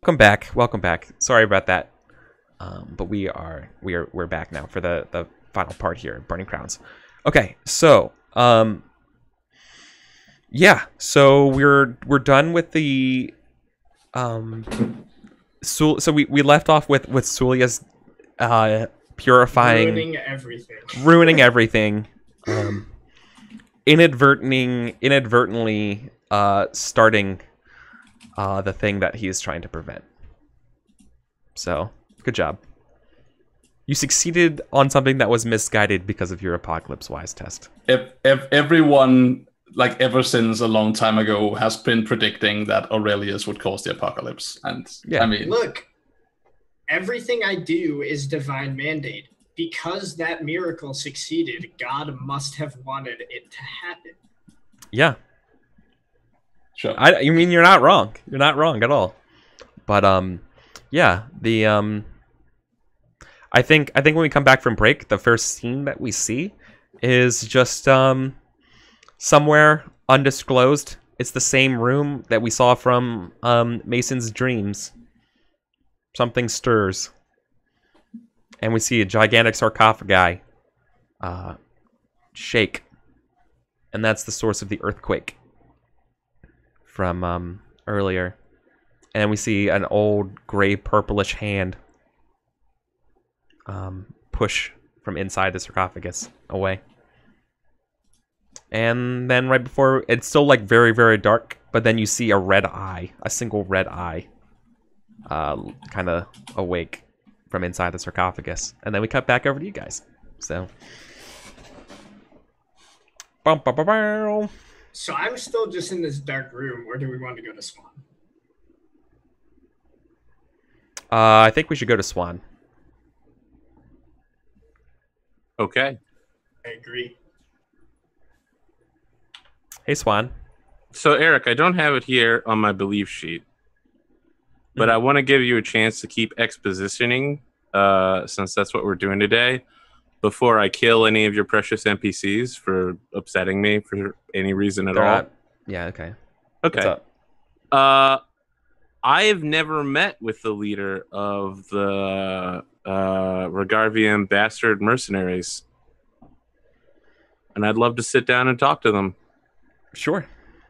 Welcome back. Welcome back. Sorry about that. But we're back now for the final part here, Burning Crowns. Okay, so yeah, so we're done with the so we left off with Sulia's purifying, ruining everything, inadvertently starting the thing that he is trying to prevent. So, good job. You succeeded on something that was misguided because of your Apocalypse Wise test. If everyone, like ever since a long time ago, has been predicting that Aurelius would cause the apocalypse. And yeah. I mean, look, everything I do is divine mandate. Because that miracle succeeded, God must have wanted it to happen. Yeah. Sure. I mean, you're not wrong. You're not wrong at all. But yeah, the I think when we come back from break, the first scene that we see is just somewhere undisclosed. It's the same room that we saw from Mason's dreams. Something stirs, and we see a gigantic sarcophagi shake, and that's the source of the earthquake from earlier. And we see an old gray purplish hand push from inside the sarcophagus away. And then right before, it's still like very, very dark, but then you see a red eye, a single red eye, kind of awake from inside the sarcophagus. And then we cut back over to you guys. So. So I'm still just in this dark room. Where do we want to go to Swan? I think we should go to Swan. Okay. I agree. Hey, Swan. So, Eric, I don't have it here on my belief sheet, but I want to give you a chance to keep expositioning, since that's what we're doing today, before I kill any of your precious NPCs for upsetting me for any reason at all. Yeah, okay. Okay. What's up? I have never met with the leader of the Regarvian bastard mercenaries, and I'd love to sit down and talk to them. Sure.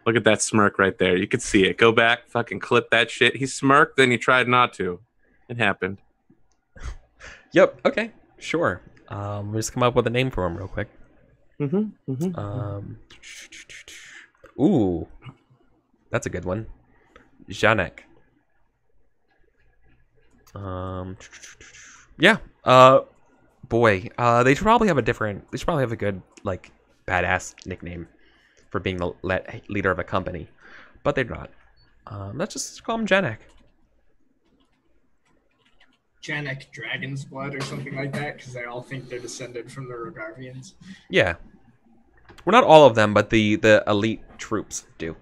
Look at that smirk right there. You could see it. Go back, fucking clip that shit. He smirked, then he tried not to. It happened. Yep. Okay. Sure. We'll just come up with a name for him real quick. Ooh, that's a good one. Janek. Yeah. Boy. They should probably have a different. They should probably have a good, like, badass nickname for being the leader of a company, but they're not. Let's just call him Janek. Janek Dragon's Blood or something like that, because they all think they're descended from the Regarvians. Yeah. Well, not all of them, but the elite troops do.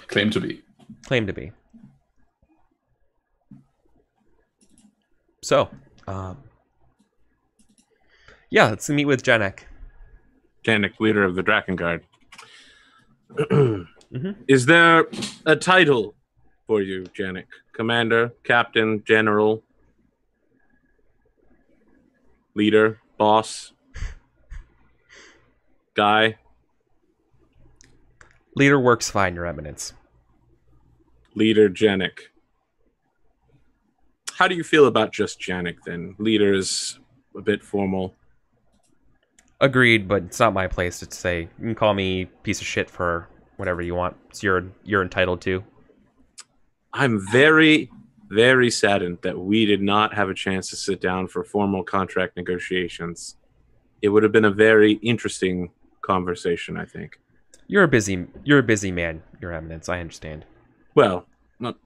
Claim to be. Claim to be. So, yeah, let's meet with Janek. Janek, leader of the Drakengard. Is there a title for you, Janek? Commander, captain, general, leader, boss, guy? Leader works fine, Your Eminence. Leader Janek. How do you feel about just Janek, then? Leader is a bit formal. Agreed, but it's not my place to say. You can call me piece of shit for whatever you want. It's you're entitled to. I'm very, very saddened that we did not have a chance to sit down for formal contract negotiations. It would have been a very interesting conversation, I think. You're a busy man, Your Eminence. I understand. Well, not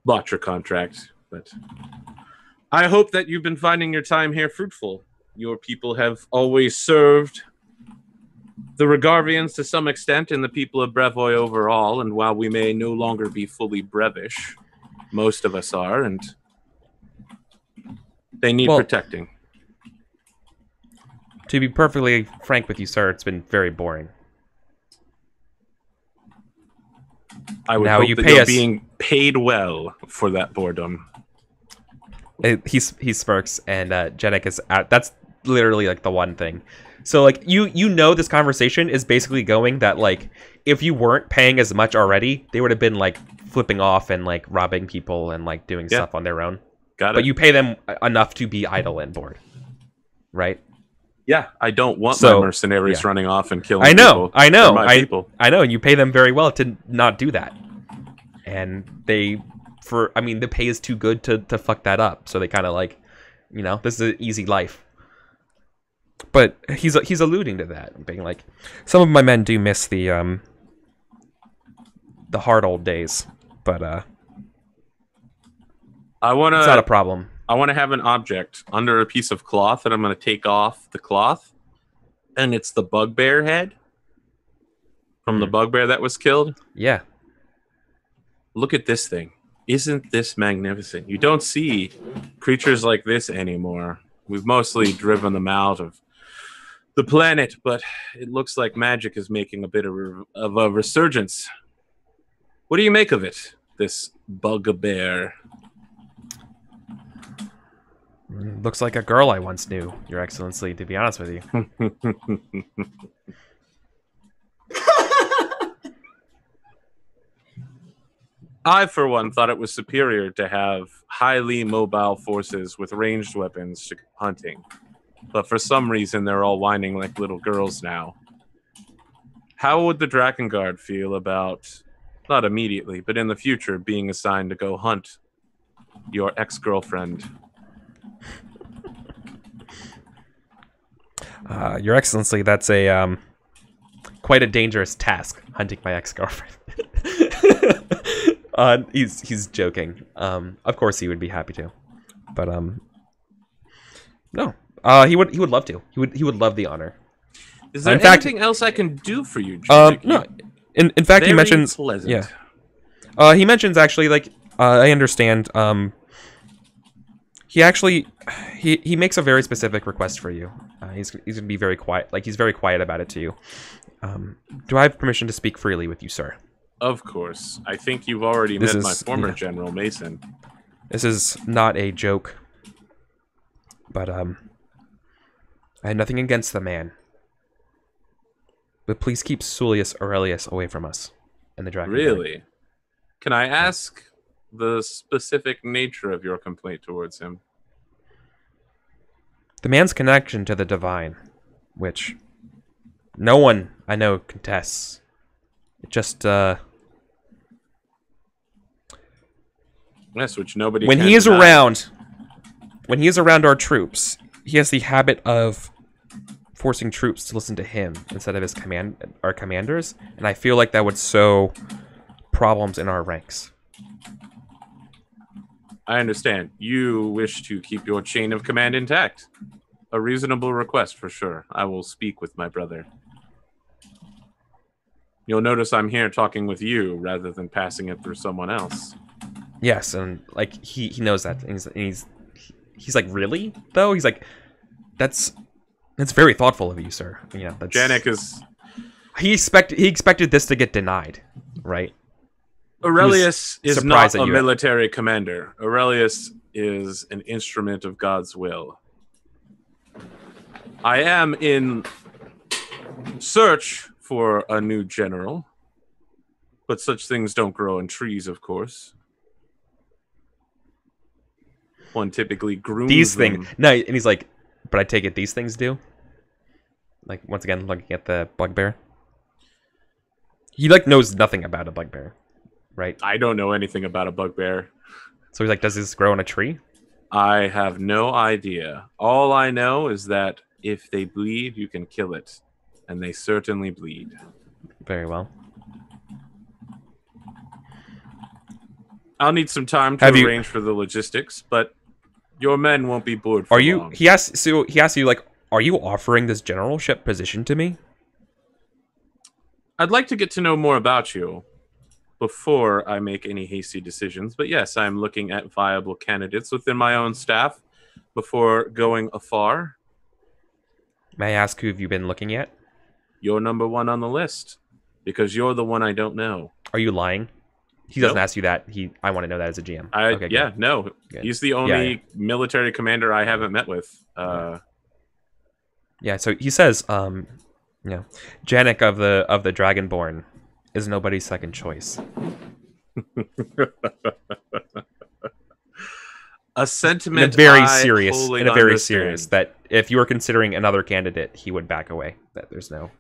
bought your contract, but I hope that you've been finding your time here fruitful. Your people have always served the Regarvians to some extent and the people of Brevoy overall, and while we may no longer be fully Brevish, most of us are, and they need protecting. To be perfectly frank with you, sir, it's been very boring. I would Now hope you that pay you're us- being paid well for that boredom. He smirks, and Jenik is at. That's literally like the one thing. So like you know this conversation is basically going that like if you weren't paying as much already, they would have been like flipping off and like robbing people and like doing stuff on their own. Got it. But you pay them enough to be idle and bored, right? Yeah, I don't want So, my mercenaries yeah. running off and killing I know, people. I know, They're my people. I know, and you pay them very well to not do that. And the pay is too good to fuck that up. So they kind of like, you know, this is an easy life. But he's alluding to that, being like, some of my men do miss the hard old days, but I want it's not a problem. I want to have an object under a piece of cloth that I'm going to take off the cloth, and it's the bugbear head from the bugbear that was killed. Yeah. Look at this thing. Isn't this magnificent? You don't see creatures like this anymore. We've mostly driven them out of the planet, but it looks like magic is making a bit of a resurgence. What do you make of it, this bugbear? Looks like a girl I once knew, Your Excellency, to be honest with you. I, for one, thought it was superior to have highly mobile forces with ranged weapons to go hunting. But for some reason, they're all whining like little girls now. How would the Drakengard feel about, not immediately, but in the future, being assigned to go hunt your ex-girlfriend? Your Excellency, that's a quite a dangerous task, hunting my ex-girlfriend. He's joking. Of course he would be happy to, but no. He would love to. He would love the honor. Is there in fact, anything else I can do for you, Jake? No. In fact, he Very mentions pleasant. yeah. He mentions actually like I understand. He actually he makes a very specific request for you. He's gonna be very quiet. Like he's very quiet about it to you. Do I have permission to speak freely with you, sir? Of course. I think you've already This met my is- former yeah. General Mason. This is not a joke, but I had nothing against the man. But please keep Sulius Aurelius away from us and the Dragon. Really? Can I ask the specific nature of your complaint towards him? The man's connection to the divine, which no one I know contests. It just Yes, which nobody when can he is deny. around our troops, he has the habit of forcing troops to listen to him instead of our commanders, and I feel like that would sow problems in our ranks. I understand. You wish to keep your chain of command intact. A reasonable request for sure. I will speak with my brother. You'll notice I'm here talking with you rather than passing it through someone else. Yes, and like he knows that, and he's like, really though? He's like, that's very thoughtful of you, sir. You know, that's Janek is he expected this to get denied, right? Aurelius is surprised not that a you- military commander. Aurelius is an instrument of God's will. I am in search for a new general, but such things don't grow in trees, of course. One typically grooms These them. things, no, and he's like, but I take it these things do. Like once again, looking at the bugbear, he like knows nothing about a bugbear, right? I don't know anything about a bugbear. So he's like, does this grow on a tree? I have no idea. All I know is that if they bleed, you can kill it. And they certainly bleed. Very well. I'll need some time to Have you- arrange for the logistics, but your men won't be bored for Are you? long. He asks you like, are you offering this generalship position to me? I'd like to get to know more about you before I make any hasty decisions. But yes, I'm looking at viable candidates within my own staff before going afar. May I ask who have you been looking at? You're number one on the list because you're the one I don't know. Are you lying? He doesn't Nope. ask you that. I want to know that as a GM. Okay, Yeah, good. no. Good. He's the only military commander I haven't met with. Yeah, so he says, Janek of the Dragonborn is nobody's second choice. A sentiment In a very I serious, wholly serious, understand. that if you were considering another candidate, he would back away. That there's no.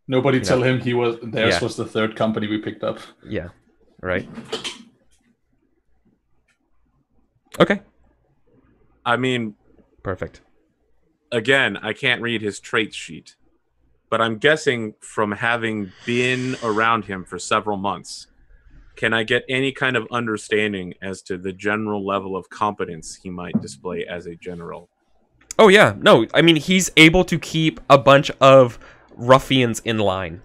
Nobody tell him theirs Yeah. was the third company we picked up. Yeah. Right. Okay. I mean, Perfect. again, I can't read his traits sheet, but I'm guessing from having been around him for several months, can I get any kind of understanding as to the general level of competence he might display as a general? Oh yeah, no, I mean he's able to keep a bunch of ruffians in line.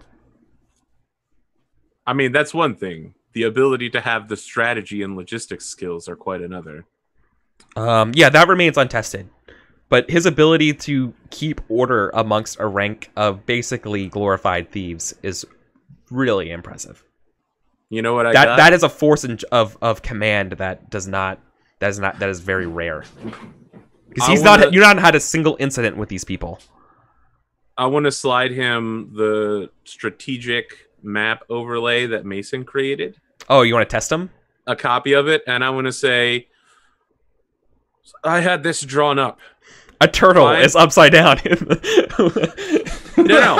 I mean, that's one thing. The ability to have the strategy and logistics skills are quite another. Yeah, that remains untested. But his ability to keep order amongst a rank of basically glorified thieves is really impressive. You know what I got? That is a force of command that is very rare. Because you're not had a single incident with these people. I want to slide him the strategic map overlay that Mason created. Oh, you want to test them? A copy of it, and I want to say, I had this drawn up. A turtle is upside down. No.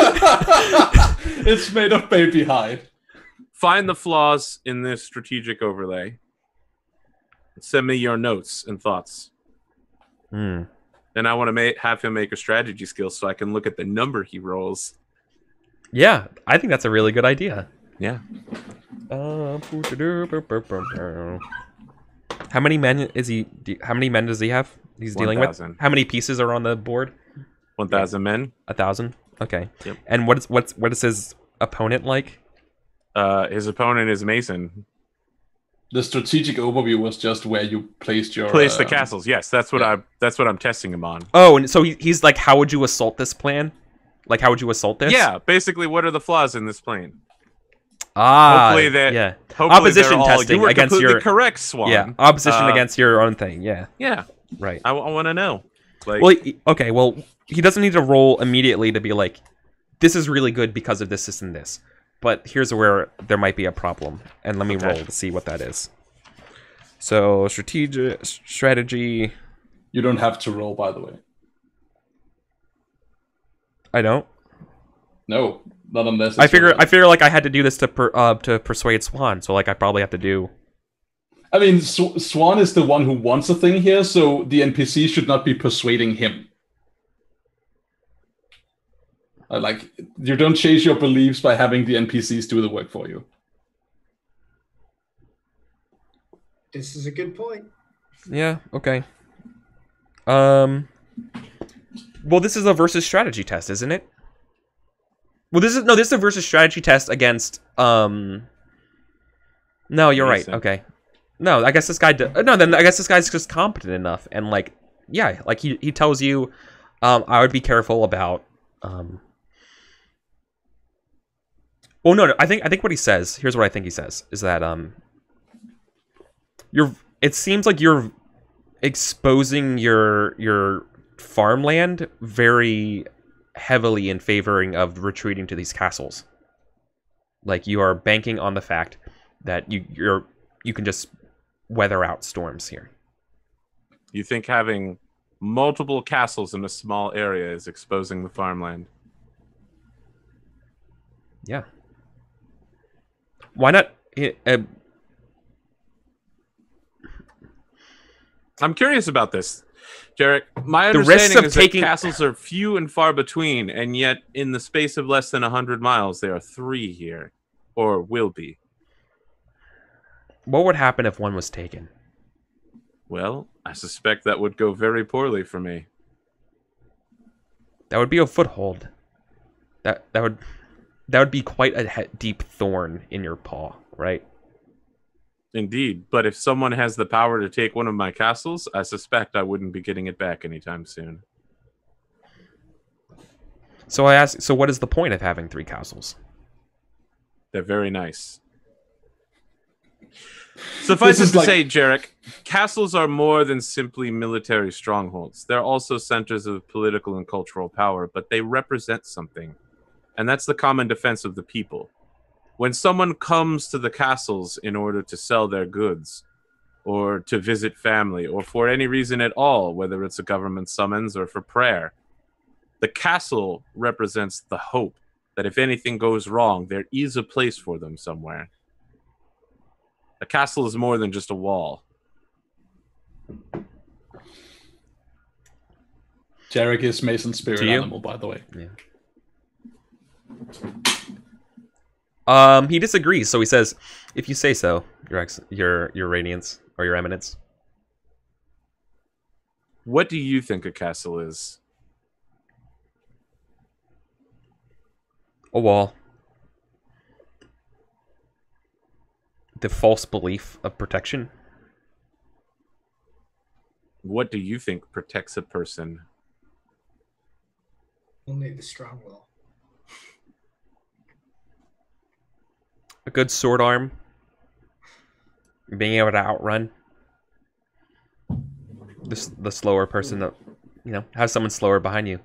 It's made of baby hide. Find the flaws in this strategic overlay. Send me your notes and thoughts. Then I want to have him make a strategy skill so I can look at the number he rolls. Yeah, I think that's a really good idea. Yeah. How many men is he? How many men does he have? He's dealing 1,000. with. How many pieces are on the board? 1,000 men. 1,000. Okay. Yep. And what is his opponent like? His opponent is Mason. The strategic overview was just where you placed your Place the castles. Yes, that's what I'm testing him on. Oh, and so he's like, how would you assault this plan? Like, how would you assault this? Yeah, basically, what are the flaws in this plane? Hopefully opposition testing you were against completely your correct, Swan. Yeah, opposition against your own thing. Yeah. Yeah. Right. I want to know. Like, well, okay. Well, he doesn't need to roll immediately to be like, this is really good because of this and this. But here's where there might be a problem, and let me roll to see what that is. So strategy. You don't have to roll, by the way. I don't. No, not unless. I figure like I had to do this to persuade Swan, so like I probably have to do. I mean, Swan is the one who wants a thing here, so the NPC should not be persuading him. Like, you don't change your beliefs by having the NPCs do the work for you. This is a good point. Yeah. Okay. Well, this is a versus strategy test, isn't it? Well, this is a versus strategy test against. No, you're right. Okay. No, I guess this guy. Then I guess this guy's just competent enough, and like, yeah, like he tells you, I would be careful about. Well, no. I think what he says. Here's what I think he says is that It seems like you're exposing your farmland very heavily in favoring of retreating to these castles. Like you are banking on the fact that you can just weather out storms here. You think having multiple castles in a small area is exposing the farmland? Yeah. Why not? I'm curious about this, Jarek. My understanding is that castles are few and far between, and yet in the space of less than 100 miles, there are 3 here, or will be. What would happen if one was taken? Well, I suspect that would go very poorly for me. That would be a foothold. That would be quite a deep thorn in your paw, right? Indeed, but if someone has the power to take one of my castles, I suspect I wouldn't be getting it back anytime soon. So I ask, so what is the point of having 3 castles? They're very nice. Suffice This it is to like- say, Jarek, castles are more than simply military strongholds. They're also centers of political and cultural power, but they represent something. And that's the common defense of the people. When someone comes to the castles in order to sell their goods, or to visit family, or for any reason at all, whether it's a government summons or for prayer, the castle represents the hope that if anything goes wrong, there is a place for them somewhere. A castle is more than just a wall. Jarek is Mason's spirit To you? animal, by the way. Yeah. He disagrees, so he says, "If you say so, your Radiance or your Eminence." What do you think a castle is? A wall. The false belief of protection. What do you think protects a person? Only the strong will. A good sword arm. Being able to outrun. The slower person that, have someone slower behind you.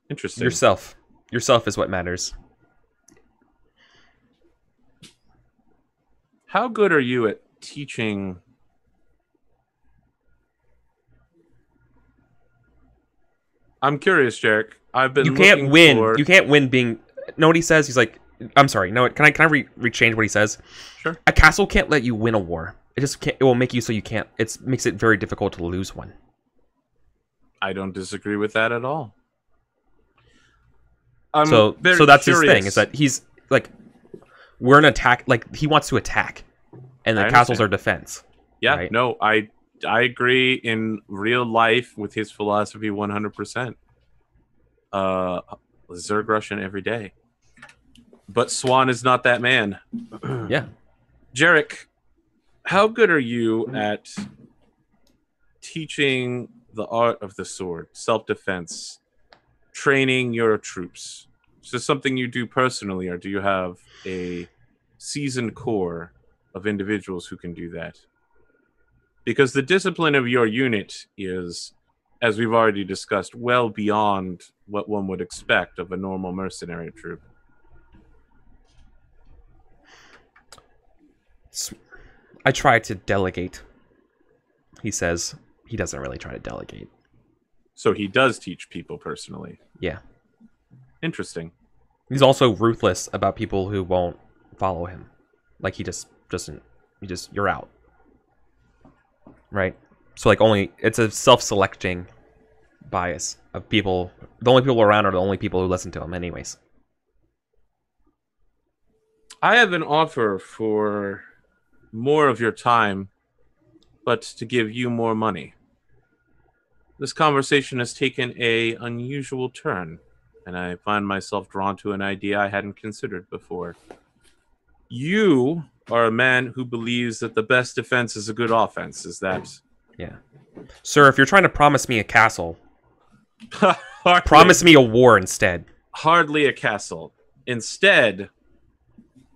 Interesting. Yourself. Yourself is what matters. How good are you at teaching? I'm curious, Jarek. I've been. You can't looking win. for- You can't win being. Know what he says? He's like, I'm sorry. No, can I rechange what he says? Sure. A castle can't let you win a war. It just can't. It will make you so you can't. It makes it very difficult to lose one. I don't disagree with that at all. I'm So very that's curious. his thing. Is that he's like, we're an attack. Like he wants to attack, and the I castles understand. are defense. Yeah, right? no, I agree in real life with his philosophy 100%. Zerg Russian every day. But Swan is not that man. Yeah. Jarek, how good are you at teaching the art of the sword, self-defense, training your troops? Is this something you do personally, or do you have a seasoned core of individuals who can do that? Because the discipline of your unit is, as we've already discussed, well beyond what one would expect of a normal mercenary troop. I try to delegate. He says he doesn't really try to delegate. So he does teach people personally. Yeah. Interesting. He's also ruthless about people who won't follow him. Like he just doesn't. You're out. Right. So like it's a self-selecting bias of people. The only people around are the only people who listen to him, anyways. I have an offer for more of your time, but to give you more money. This conversation has taken a unusual turn, and I find myself drawn to an idea I hadn't considered before. You are a man who believes that the best defense is a good offense. Is that? Yeah. Sir, if you're trying to promise me a castle, Hardly- promise me a war instead. hardly a castle. Instead,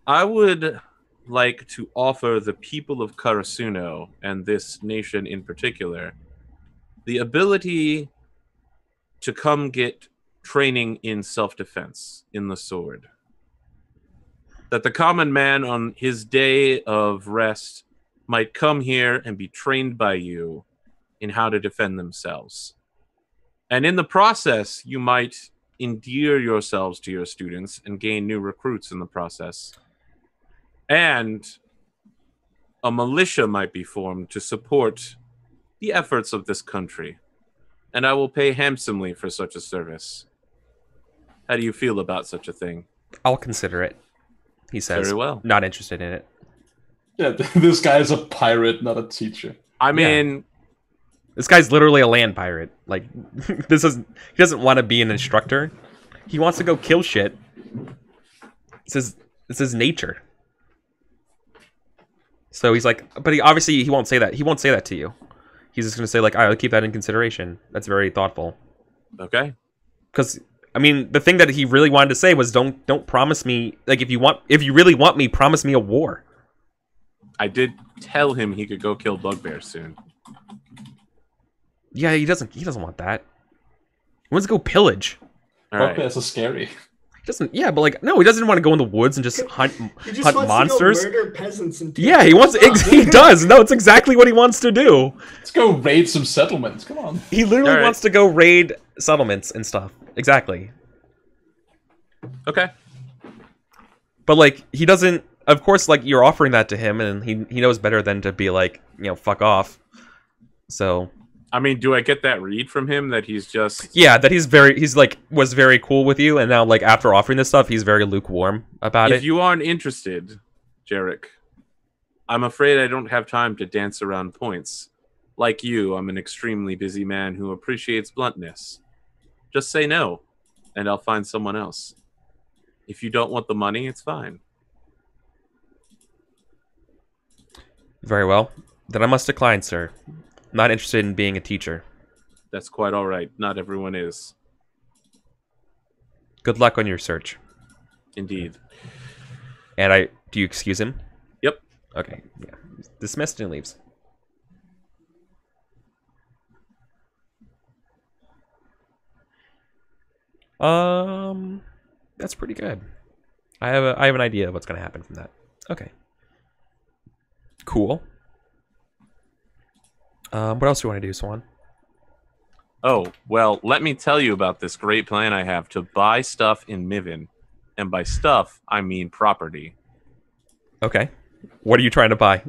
I would like to offer the people of Karasuno, and this nation in particular, the ability to come get training in self-defense, in the sword. That the common man on his day of rest might come here and be trained by you in how to defend themselves. And in the process, you might endear yourselves to your students and gain new recruits in the process. And a militia might be formed to support the efforts of this country. And I will pay handsomely for such a service. How do you feel about such a thing? I'll consider it. He says. Very well. Not interested in it. Yeah, this guy is a pirate, not a teacher. I mean, This guy's literally a land pirate. Like, he doesn't want to be an instructor. He wants to go kill shit. It's his nature. So he's like, but he won't say that. He won't say that to you. He's just gonna say like, I'll keep that in consideration. That's very thoughtful. okay. Because I mean, the thing that he really wanted to say was, don't promise me, like, if you really want me, promise me a war. I did tell him he could go kill bugbears soon. Yeah, he doesn't want that. He wants to go pillage. All right. Bugbears are scary. He doesn't. Yeah, but like, no, he doesn't want to go in the woods and just hunt He just hunt wants monsters. to go murder peasants and Yeah, he wants. He does. No, it's exactly what he wants to do. Let's go raid some settlements. Come on. He literally Alright. wants to go raid settlements and stuff. Exactly. Okay. But like, he doesn't. Of course, like you're offering that to him, and he knows better than to be like, fuck off. So. I mean, do I get that read from him that he's just... Yeah, that was very cool with you, and now like after offering this stuff, he's very lukewarm about it. If you aren't interested, Jarek, I'm afraid I don't have time to dance around points. Like you, I'm an extremely busy man who appreciates bluntness. Just say no, and I'll find someone else. If you don't want the money, it's fine. Very well. Then I must decline, sir. Not interested in being a teacher. That's quite all right. Not everyone is. Good luck on your search. Indeed. And do you excuse him? Yep. Okay. Yeah. Dismissed and leaves. That's pretty good. I have an idea of what's gonna happen from that. Okay. Cool. What else do you want to do, Swan? Oh, well, let me tell you about this great plan I have to buy stuff in Miven. And by stuff, I mean property. Okay. What are you trying to buy?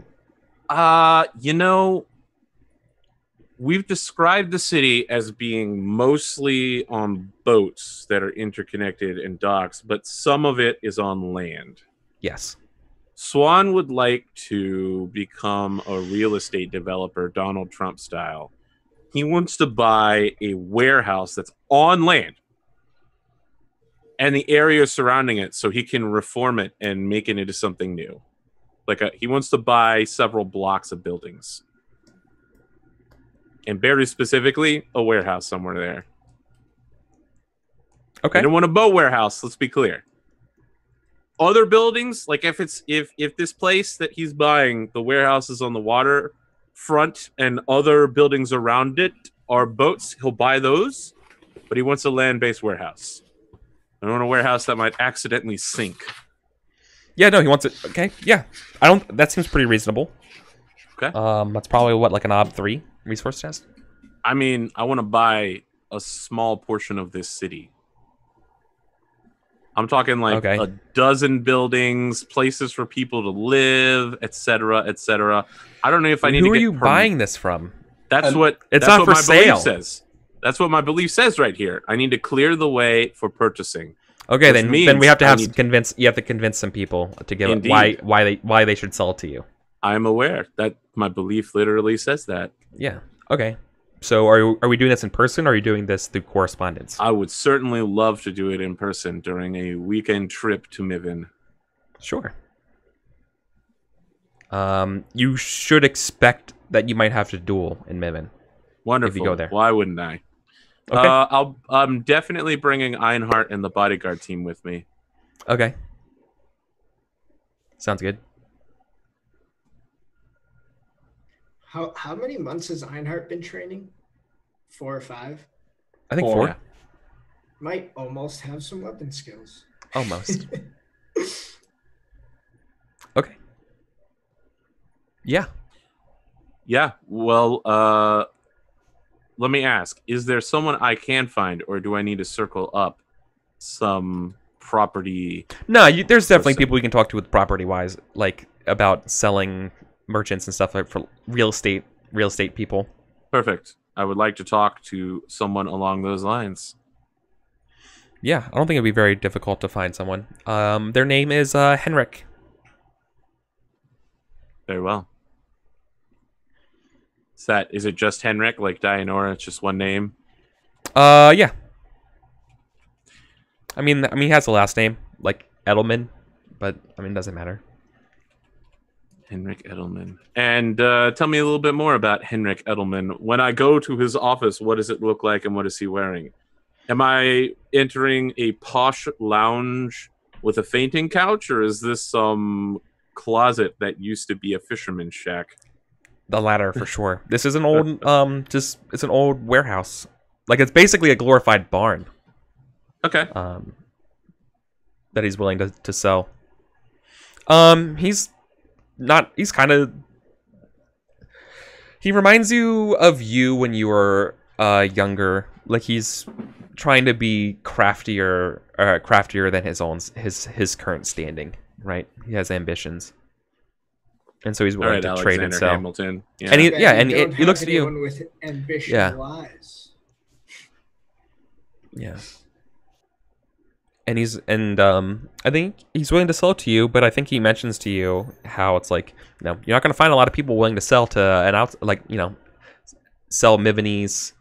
We've described the city as being mostly on boats that are interconnected and docks, but some of it is on land. Yes. Swan would like to become a real estate developer, Donald Trump style. He wants to buy a warehouse that's on land and the area surrounding it so he can reform it and make it into something new. He wants to buy several blocks of buildings. And very specifically, a warehouse somewhere there. Okay. I don't want a boat warehouse, let's be clear. Other buildings, like if this place that he's buying, the warehouse is on the water front and other buildings around it are boats, he'll buy those, but he wants a land-based warehouse. I don't want a warehouse that might accidentally sink. Yeah, no, he wants it. Okay, yeah. That seems pretty reasonable. Okay. That's probably like an OB 3 resource test. I mean, I want to buy a small portion of this city. I'm talking like a dozen buildings, places for people to live, etc., etc. I don't know if I need to get... Who are you buying this from? That's what it's that's not what for my sale. belief says. That's what my belief says right here. I need to clear the way for purchasing. Okay, then we have to convince some people to give it why they should sell it to you. I am aware that my belief literally says that. Yeah. Okay. So are we doing this in person, or are you doing this through correspondence? I would certainly love to do it in person during a weekend trip to Miven. Sure. You should expect that you might have to duel in Miven. Wonderful. If you go there. Why wouldn't I? Okay. I'm definitely bringing Einhart and the bodyguard team with me. Okay. Sounds good. How many months has Einhart been training? 4 or 5? I think 4. Yeah. Might almost have some weapon skills. Almost. Okay. Yeah. Yeah. Well, let me ask, is there someone I can find, or do I need to circle up some property? No, there's definitely people we can talk to with property-wise, like about selling merchants and stuff, like for real estate people. Perfect. I would like to talk to someone along those lines. Yeah, I don't think it'd be very difficult to find someone. Their name is Henrik. Very well. Is it just Henrik, like Dianora? It's just one name? Yeah. I mean, he has a last name, like Edelman, but, I mean, it doesn't matter. Henrik Edelman. And tell me a little bit more about Henrik Edelman. When I go to his office, what does it look like and what is he wearing? Am I entering a posh lounge with a fainting couch, or is this some closet that used to be a fisherman's shack. The latter for sure. This is an old it's an old warehouse. Like it's basically a glorified barn. Okay. That he's willing to sell. He's kind of, he reminds you of you when you were younger. Like he's trying to be craftier than his current standing, right? He has ambitions. And so he's willing to trade and sell. Hamilton. Yeah. And he looks at you. With ambition lies. Yeah. And I think he's willing to sell to you, but I think he mentions to you how it's like, you're not going to find a lot of people willing to sell to sell Mivanese,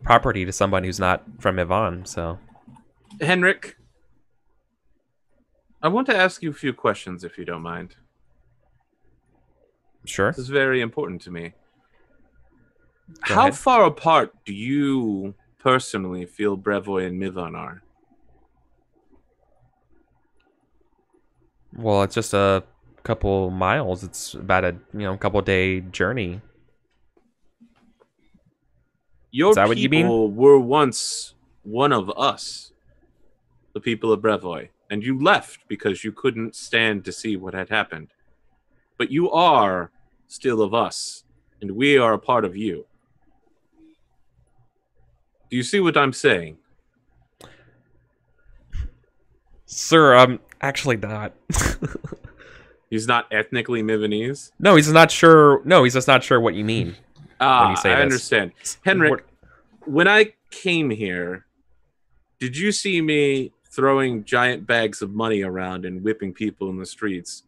property to somebody who's not from Yvonne. So, Henrik, I want to ask you a few questions, if you don't mind. Sure. This is very important to me. Go How ahead. far apart do you personally feel Brevoy and Mivon are? Well, it's just a couple miles. It's about a couple day journey. Your Is that what you mean? people were once one of us, the people of Brevoy, and you left because you couldn't stand to see what had happened. But you are still of us, and we are a part of you. Do you see what I'm saying? Sir, I'm actually not. He's not ethnically Mivanese? No, he's not sure. No, he's just not sure what you mean. When you say I this. understand. Henrik, when I came here, did you see me throwing giant bags of money around and whipping people in the streets?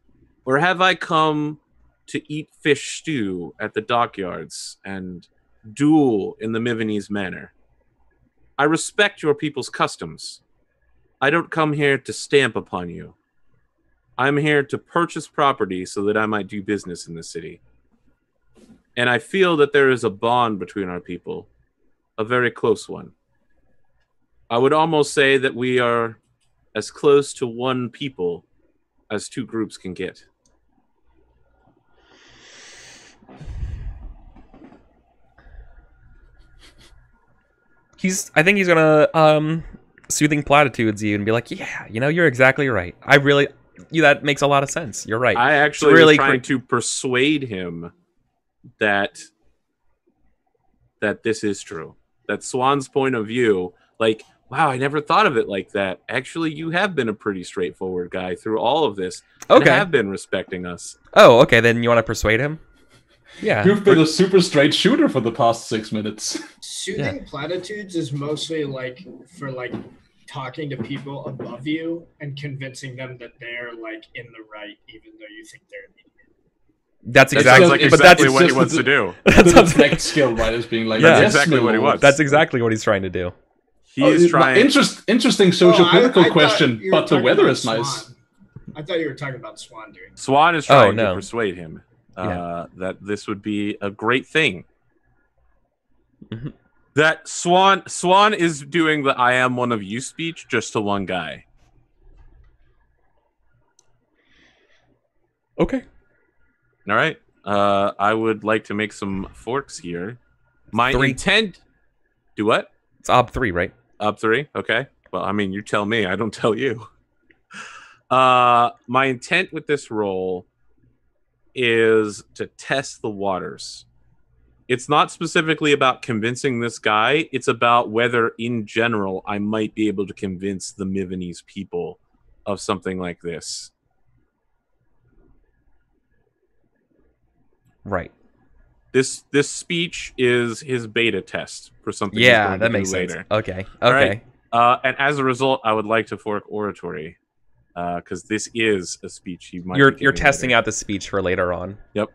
Or have I come to eat fish stew at the dockyards and duel in the Mivanese manner? I respect your people's customs. I don't come here to stamp upon you. I'm here to purchase property so that I might do business in the city. And I feel that there is a bond between our people, a very close one. I would almost say that we are as close to one people as two groups can get. I think he's gonna soothing platitudes you and be like, yeah, you're exactly right. That makes a lot of sense. You're right. I actually really was trying to persuade him that this is true. That Swan's point of view, like, wow, I never thought of it like that. Actually, you have been a pretty straightforward guy through all of this. And Okay. have been respecting us. Oh, okay. Then you want to persuade him? Yeah. You've been a super straight shooter for the past 6 minutes. Soothing platitudes is mostly for talking to people above you and convincing them that they're in the right, even though you think they're an idiot. That's That exactly. sounds like it's exactly just what he the- wants to do. The deflect skill, right, is being like, Yeah. yes, That's exactly my what he lord. wants. That's exactly what he's trying to do. He is trying. Interesting socio-political I thought question, you were but the talking weather about is nice. Swan. I thought you were talking about Swan doing that. Swan is trying no. to persuade him Yeah. that this would be a great thing. Mhm. That Swan is doing the "I am one of you" speech just to one guy. Okay. All right. I would like to make some forks here. My 3. intent. Do what? It's ob 3, right? Up 3. Okay. Well, I mean, you tell me. I don't tell you. My intent with this roll is to test the waters. It's not specifically about convincing this guy. It's about whether, in general, I might be able to convince the Mivanese people of something like this. Right. This speech is his beta test for something. he's Yeah, going to that do makes later. sense. Okay. All Okay. right. And as a result, I would like to fork oratory because this is a speech he might. You're testing out the speech for later on. Yep.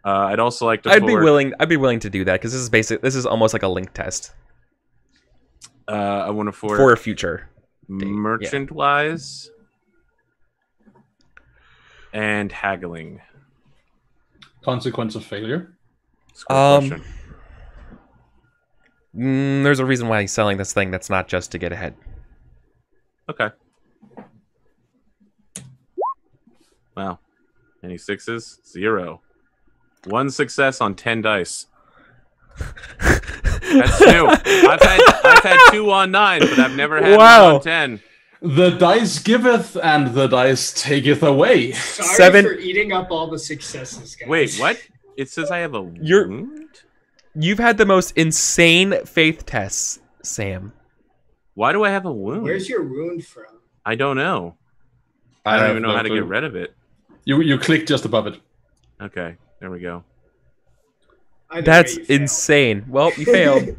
I'd also like to. I'd be willing to do that because this is almost like a link test I want to fork for a future. merchant wise and haggling. Consequence of failure. That's a good question. There's a reason why he's selling this thing that's not just to get ahead. Okay. Wow. Any 6s? 0. 1 success on 10 dice. That's 2. I've had 2 on 9, but I've never had 1 on 10. The dice giveth and the dice taketh away. Sorry 7. for eating up all the successes, guys. Wait, what? It says I have a wound? You've had the most insane faith tests, Sam. Why do I have a wound? Where's your wound from? I don't know. I don't even know how to get rid of it. You click just above it. Okay, there we go. That's insane. Well, you failed.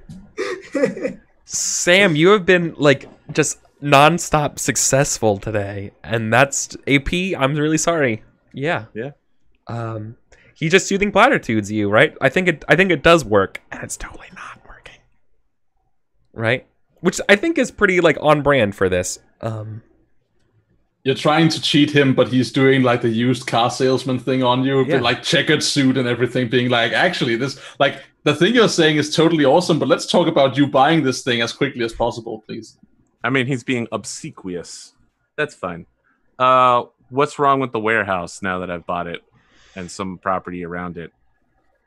Sam, you have been like just non-stop successful today, and that's AP. I'm really sorry. Yeah. He just soothing platitudes you, right? I think it does work, and it's totally not working. Right? Which I think is pretty like on brand for this. You're trying to cheat him, but he's doing like the used car salesman thing on you, with like checkered suit and everything, being like, actually, this like the thing you're saying is totally awesome, but let's talk about you buying this thing as quickly as possible, please. I mean, he's being obsequious. That's fine. What's wrong with the warehouse now that I've bought it and some property around it?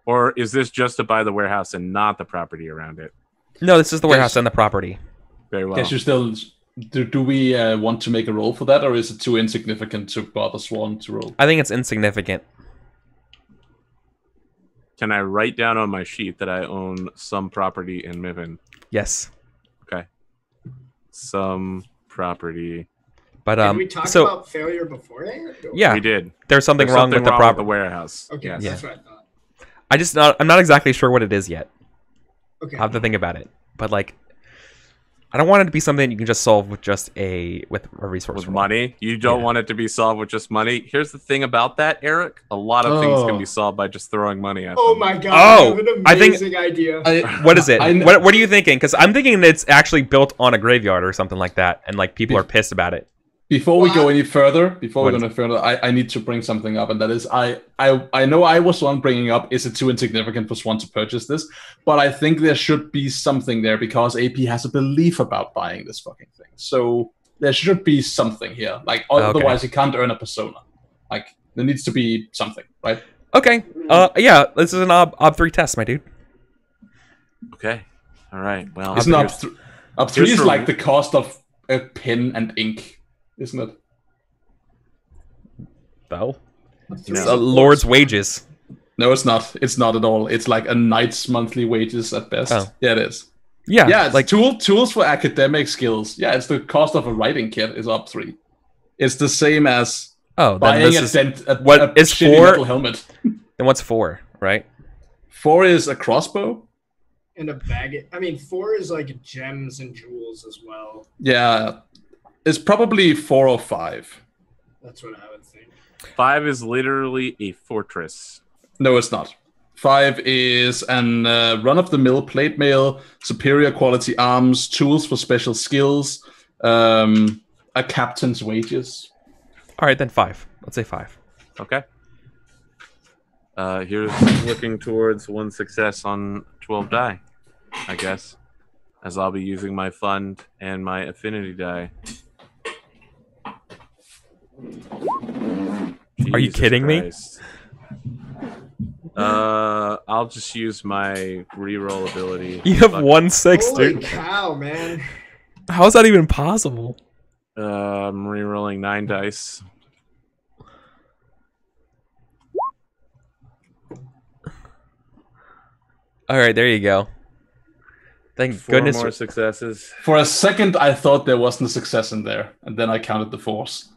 Or is this just to buy the warehouse and not the property around it? No, this is the warehouse and the property. Very well. Guess you still... Do we want to make a roll for that, or is it too insignificant to bother Swan to roll? I think it's insignificant. Can I write down on my sheet that I own some property in Miven? Yes. Okay. Some property. But Did we talk about failure beforehand? Yeah, we did. There's something wrong with the warehouse. Okay, yes. that's what I thought. I'm not exactly sure what it is yet. Okay. I have to think about it. But like, I don't want it to be something you can just solve with just a resource. With money? You don't want it to be solved with just money? Here's the thing about that, Eric. A lot of things can be solved by just throwing money at them. My god! I have an amazing idea. What is it? What are you thinking? Because I'm thinking it's actually built on a graveyard or something like that, and like people are pissed about it. Before we go any further, I need to bring something up, and that is, I know I was one bringing up, is it too insignificant for Swan to purchase this? But I think there should be something there, because AP has a belief about buying this fucking thing. So there should be something here. Like, otherwise he can't earn a persona. Like, there needs to be something, right? Okay. Yeah, this is an ob 3 test, my dude. Okay. All right. Well, Isn't ob 3 is like the cost of a pen and ink, isn't it? No. It's a lord's wages. No, it's not. It's not at all. It's like a knight's monthly wages at best. Oh. Yeah, it is. Yeah, yeah. It's like tools for academic skills. Yeah, it's the cost of a writing kit is ob 3. It's the same as buying a shitty metal helmet. Then what's 4, right? 4 is a crossbow. And a bag. I mean, 4 is like gems and jewels as well. Yeah. It's probably 4 or 5. That's what I would think. 5 is literally a fortress. No, it's not. 5 is an run-of-the-mill plate mail, superior quality arms, tools for special skills, a captain's wages. All right, then 5. Let's say 5. Okay. Here's looking towards 1 success on 12 die, I guess, as I'll be using my fund and my affinity die. Are you kidding me? I'll just use my reroll ability. You have 1 6, Holy dude. cow, man. How is that even possible? I'm rerolling 9 dice. All right, there you go. Thank 4 goodness. more successes. For a second, I thought there wasn't a success in there, and then I counted the 4s.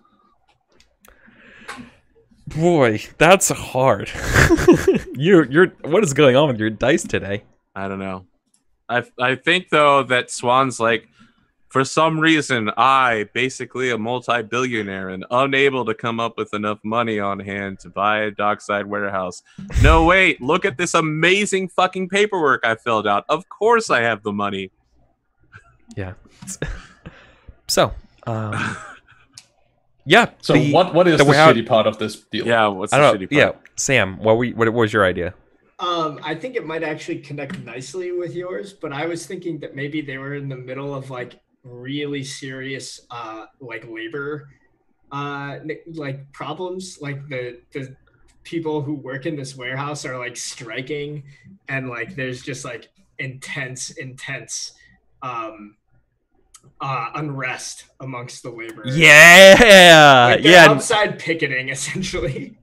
Boy, that's hard. You're. What is going on with your dice today? I don't know. I think though that Swan's like, for some reason, basically a multi-billionaire and unable to come up with enough money on hand to buy a dockside warehouse. No, wait, look at this amazing fucking paperwork I filled out. Of course I have the money. Yeah. So, yeah. So what is the shitty part of this deal? Yeah, what's the shitty part? Yeah, Sam, what was your idea? I think it might actually connect nicely with yours, but I was thinking that maybe they were in the middle of like really serious like labor like problems. Like the people who work in this warehouse are like striking, and like there's just like intense unrest amongst the laborers. Yeah, like they're yeah. outside picketing essentially.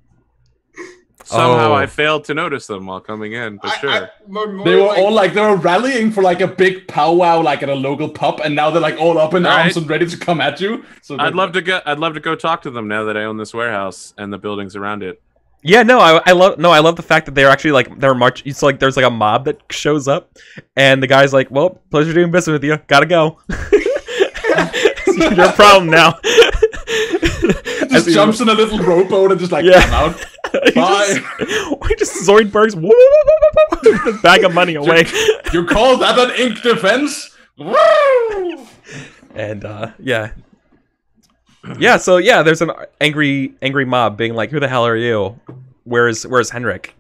Somehow Oh. I failed to notice them while coming in, but sure. They were all like, they were rallying for like a big powwow, like at a local pub, and now they're like all up in arms and ready to come at you. So I'd love to go talk to them now that I own this warehouse and the buildings around it. Yeah, no, I love the fact that they're actually like they're march. It's like there's like a mob that shows up, and the guy's like, "Well, pleasure doing business with you. Gotta go. Your problem now." just jumps in a little rowboat and just like come out. Bye. He just Zoidberg's the bag of money away. You call that an ink defense? Woo! And yeah, so yeah, there's an angry mob being like, "Who the hell are you? Where's Henrik?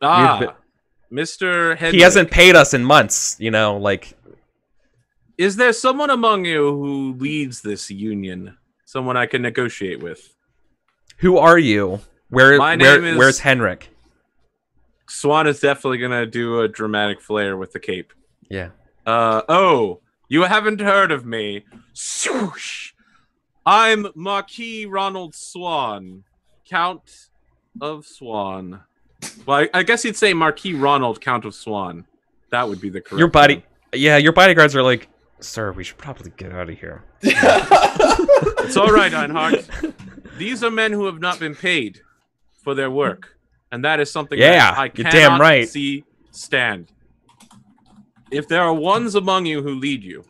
Mr. Henrik. He hasn't paid us in months, you know, like." Is there someone among you who leads this union? Someone I can negotiate with? Who are you? Where's Henrik? Swan is definitely gonna do a dramatic flair with the cape. Yeah. Oh, you haven't heard of me. Swoosh! I'm Marquis Ronald Swan, Count of Swan. Well, I guess you'd say Marquis Ronald, Count of Swan. That would be the correct one. Your bodyguards are like, "Sir, we should probably get out of here." It's all right, Einhard. These are men who have not been paid for their work, and that is something that I you're cannot damn right. see stand. If there are ones among you who lead you,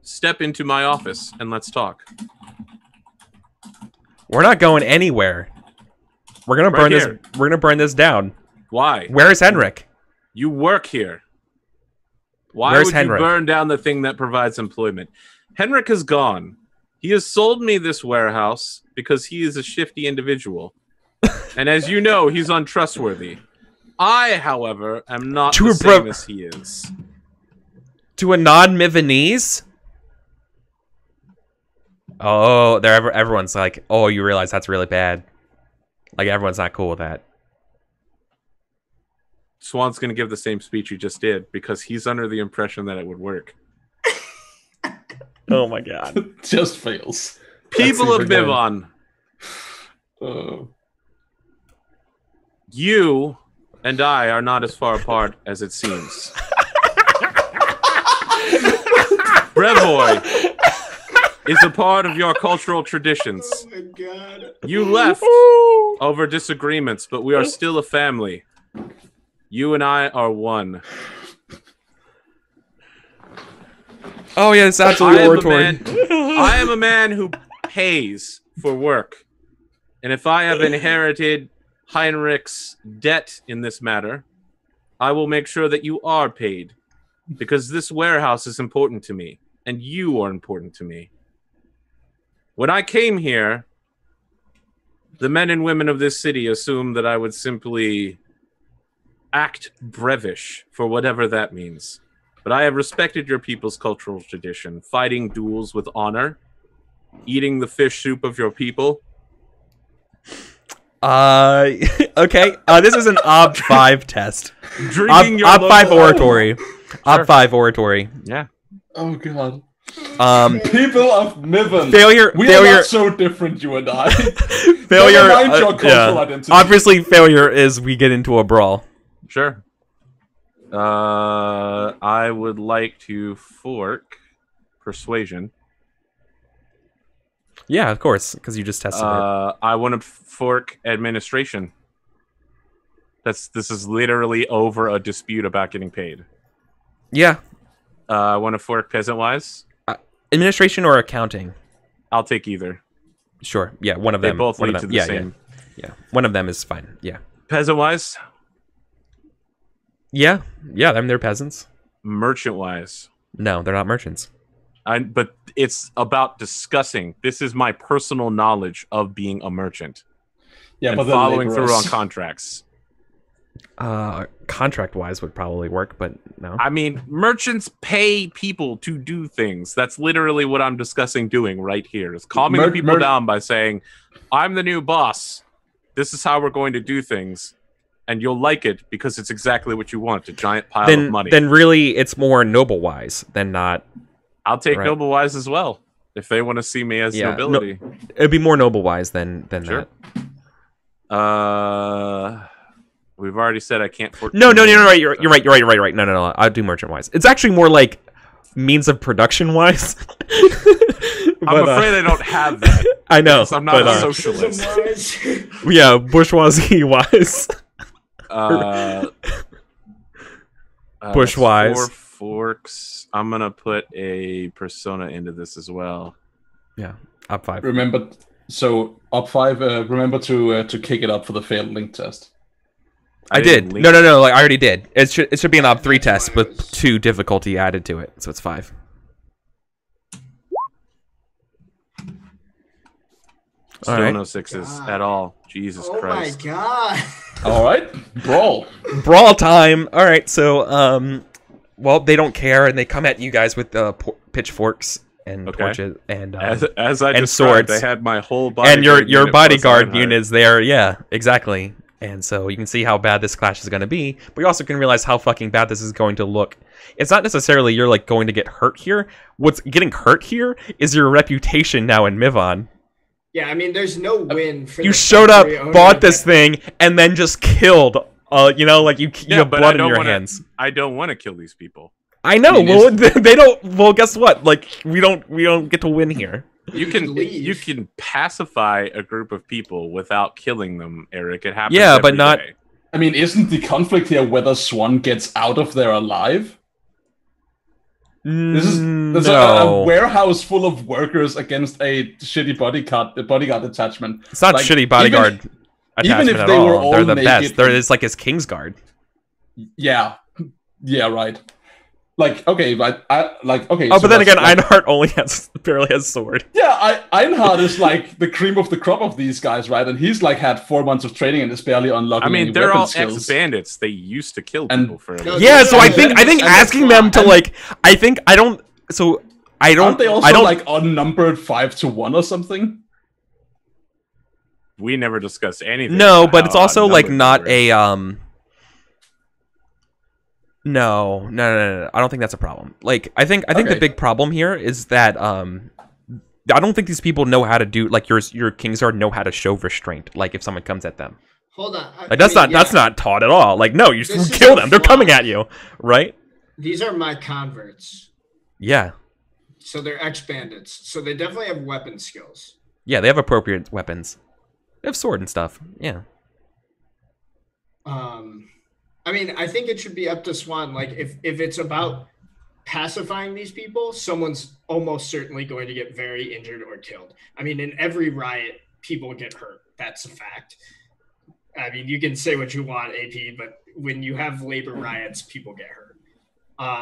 step into my office and let's talk. We're not going anywhere. We're gonna burn this. We're gonna burn this down. Why? Where's Henrik? You work here. Why Where's would Henrik? you burn down the thing that provides employment? Henrik is gone. He has sold me this warehouse because he is a shifty individual. And as you know, he's untrustworthy. I, however, am not the same as he is. To a non-Mivanese? Oh, everyone's like, "Oh, you realize that's really bad." Like, everyone's not cool with that. Swan's going to give the same speech you just did because he's under the impression that it would work. Oh my god. Just fails. People of Mivon. You and I are not as far apart as it seems. Brevoy is a part of your cultural traditions. Oh my god. You left over disagreements, but we are still a family. You and I are one. Oh yeah, it's absolutely oratory. I am a man who pays for work. And if I have inherited Heinrich's debt in this matter, I will make sure that you are paid. Because this warehouse is important to me. And you are important to me. When I came here, the men and women of this city assumed that I would simply act brevish, for whatever that means. But I have respected your people's cultural tradition, fighting duels with honor, eating the fish soup of your people. Okay. This is an Ob 5 test. Drinking Ob 5 oratory. Ob 5 oratory. Yeah. Oh god. People of Mivon. Failure. We are not so different, you and I. Failure. Never mind your cultural identity. Obviously, failure is we get into a brawl. Sure. I would like to fork persuasion. Yeah, of course, because you just tested it. I want to fork administration. This is literally over a dispute about getting paid. Yeah. I want to fork peasant-wise. Administration or accounting? I'll take either. Sure. Yeah, one of them. They both lead to the same. Yeah, one of them is fine. Yeah. Peasant-wise? Yeah, they're peasants. Merchant-wise? No, they're not merchants. But it's about discussing. This is my personal knowledge of being a merchant. Yeah, and but following through on contracts. Contract-wise would probably work, but no. I mean, merchants pay people to do things. That's literally what I'm discussing doing right here. Is calming the people down by saying, I'm the new boss. This is how we're going to do things. And you'll like it because it's exactly what you want, a giant pile of money. Then really, it's more noble-wise than not. I'll take noble-wise as well, if they want to see me as nobility. No, it'd be more noble-wise than sure. that. We've already said I can't. No, right. You're right. No. I'll do merchant-wise. It's actually more like means of production-wise. I'm afraid I don't have that. I know. I'm not a socialist. Yeah, bourgeoisie-wise. Bushwise. 4 forks. I'm gonna put a persona into this as well. Yeah, up 5. Remember, so up 5. Remember to kick it up for the failed link test. I did. No. Like I already did. It should be an op 3 test with 2 difficulty added to it, so it's 5. Still no 6s at all. Jesus Christ. Oh my god. All right, brawl time. All right, so well, they don't care, and they come at you guys with pitchforks and torches and as I and swords. swords. I had my whole bodyguard and your bodyguard units there. Yeah, exactly. And so you can see how bad this clash is going to be, but you also can realize how fucking bad this is going to look. It's not necessarily you're like going to get hurt here. What's getting hurt here is your reputation now in Mivon. Yeah, I mean, there's no win for you showed up, bought this thing, and then just killed. You know, like you have blood in your hands. I don't want to kill these people. I know. Well, they don't. Well, guess what? Like we don't get to win here. You can pacify a group of people without killing them, Eric. It happens. Yeah, but not. Day. I mean, isn't the conflict here whether Swan gets out of there alive? This is a warehouse full of workers against a shitty bodyguard attachment. It's not shitty bodyguard attachment even if at they all. were all They're the naked. best. It's like his Kingsguard. Yeah, right. Like okay, but okay. Oh, so but then again, Einhard barely has sword. Yeah, Einhard is like the cream of the crop of these guys, right? And he's like had 4 months of training and is barely unlocking. I mean, they're all ex-bandits. They used to kill people for. Yeah, so I think asking them to like, I don't. Aren't they also like unnumbered 5-1 or something? We never discussed anything. No, but it's also like not a No. I don't think that's a problem. Like, I think the big problem here is that I don't think these people know how to do like your Kingsguard know how to show restraint. Like if someone comes at them. Hold on. Like that's not taught at all. Like no, you just kill them. They're coming at you, right? These are my converts. Yeah. So they're ex-bandits. So they definitely have weapon skills. Yeah, they have appropriate weapons. They have sword and stuff. Yeah. I mean, I think it should be up to Swan. Like, if it's about pacifying these people, someone's almost certainly going to get very injured or killed. I mean, in every riot, people get hurt. That's a fact. I mean, you can say what you want, AP, but when you have labor riots, people get hurt.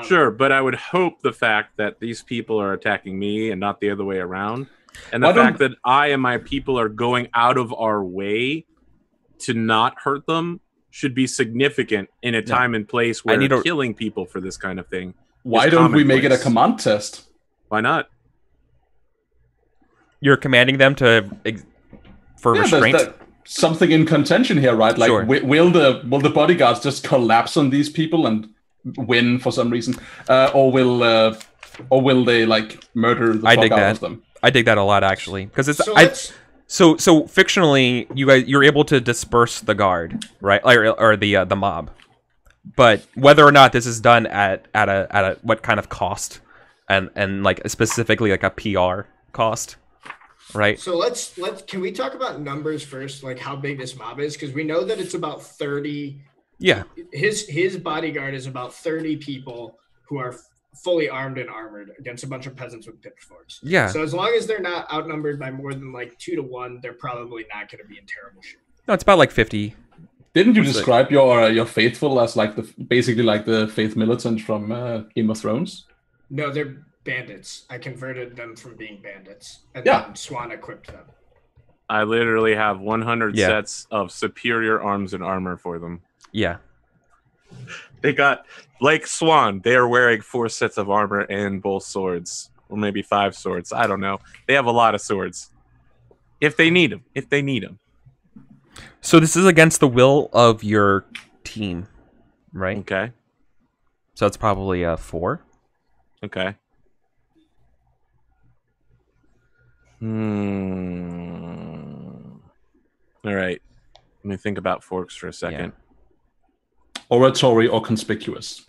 Sure, but I would hope the fact that these people are attacking me and not the other way around, and the fact that I and my people are going out of our way to not hurt them should be significant in a time and place where killing people for this kind of thing. Why don't we make it a command test? Why not? You're commanding them for restraint? Something in contention here, right? Like, sure. will the bodyguards just collapse on these people and win for some reason, or will they like murder the fuck out of them? I dig that a lot, actually, because it's so fictionally you're able to disperse the guard, right, or the mob, but whether or not this is done at a what kind of cost, and like specifically like a PR cost. Right. So can we talk about numbers first, like how big this mob is? Because we know that it's about 30. Yeah. His bodyguard is about 30 people who are fully armed and armored against a bunch of peasants with pitchforks. Yeah. So as long as they're not outnumbered by more than like 2-1, they're probably not going to be in terrible shape. No, it's about like 50. Didn't you describe your faithful as like basically like the faith militant from Game of Thrones? No, they're bandits. I converted them from being bandits, and then Swan equipped them. I literally have 100 sets of superior arms and armor for them. Yeah. They got, like Swan, they are wearing 4 sets of armor and both swords. Or maybe 5 swords. I don't know. They have a lot of swords. If they need them. So this is against the will of your team, right? Okay. So it's probably a 4. Okay. All right. Let me think about forks for a second. Yeah. Oratory or conspicuous.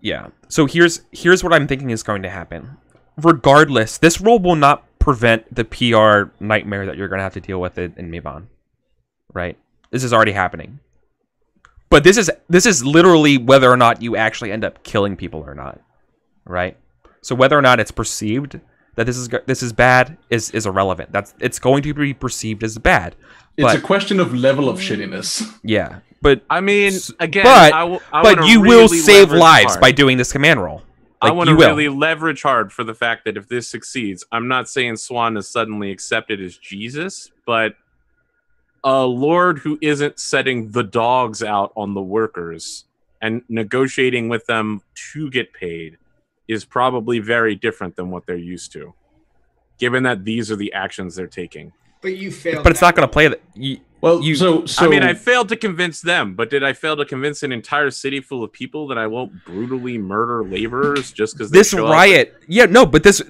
Yeah. So here's what I'm thinking is going to happen. Regardless, this role will not prevent the PR nightmare that you're going to have to deal with in Mabon. Right? This is already happening. But this is literally whether or not you actually end up killing people or not. Right? So whether or not it's perceived that this is bad is irrelevant. It's going to be perceived as bad. It's a question of level of shittiness. Yeah, but I mean, again, but you will save lives by doing this command roll. Like, I want to really leverage hard for the fact that if this succeeds, I'm not saying Swan is suddenly accepted as Jesus, but a lord who isn't setting the dogs out on the workers and negotiating with them to get paid is probably very different than what they're used to, given that these are the actions they're taking. But you failed. But it's not going to play that. I mean, I failed to convince them, but did I fail to convince an entire city full of people that I won't brutally murder laborers just because this riot? Yeah, no, but this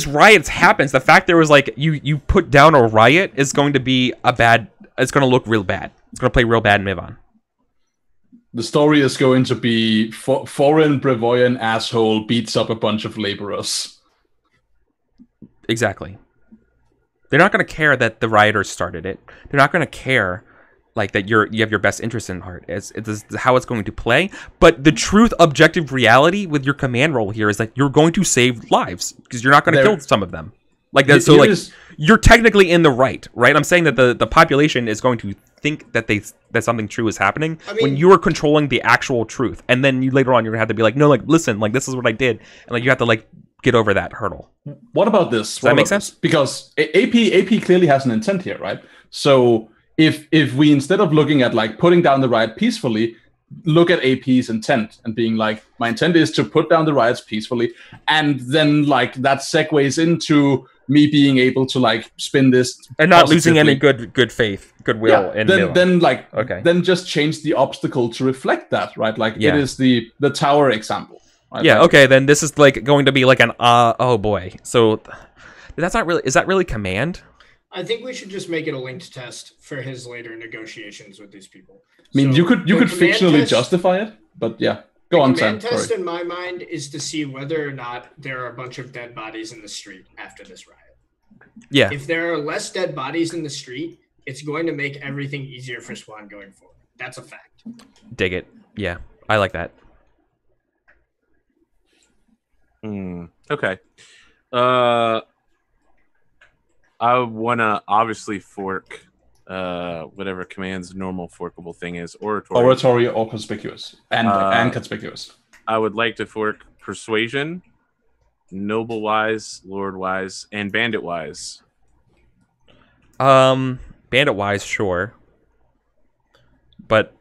riot happens. The fact there was like you put down a riot is going to be a bad. It's going to look real bad. It's going to play real bad in Mivon. The story is going to be foreign Brevoyan asshole beats up a bunch of laborers. Exactly. They're not going to care that the rioters started it. They're not going to care like that you have your best interest in heart. It's how it's going to play. But the truth, objective reality with your command roll here is that you're going to save lives because you're not going to kill some of them. Like that, so like you're technically in the right? I'm saying that the population is going to think that that something true is happening when you are controlling the actual truth, and then you later on you're gonna have to be like, no, like listen, like this is what I did, and like you have to like get over that hurdle. What about this? Does that make sense? Because AP clearly has an intent here, right? So if we, instead of looking at like putting down the riot peacefully, look at AP's intent and being like, my intent is to put down the riots peacefully, and then like that segues into me being able to like spin this and not losing any good faith, goodwill. Yeah, then just change the obstacle to reflect that, right? Like it is the tower example. Right? Yeah. Okay. Then this is like going to be like an oh boy. So that's not really. Is that really command? I think we should just make it a linked test for his later negotiations with these people. I mean, you could fictionally justify it, but yeah. Go on, Sam. The command test in my mind is to see whether or not there are a bunch of dead bodies in the street after this riot. Yeah. If there are less dead bodies in the street, it's going to make everything easier for Swan going forward. That's a fact. Dig it. Yeah, I like that. Okay. I want to obviously fork whatever command's normal forkable thing is, oratory or conspicuous, and conspicuous. I would like to fork persuasion, noble wise, lord wise, and bandit wise. Bandit wise, sure, but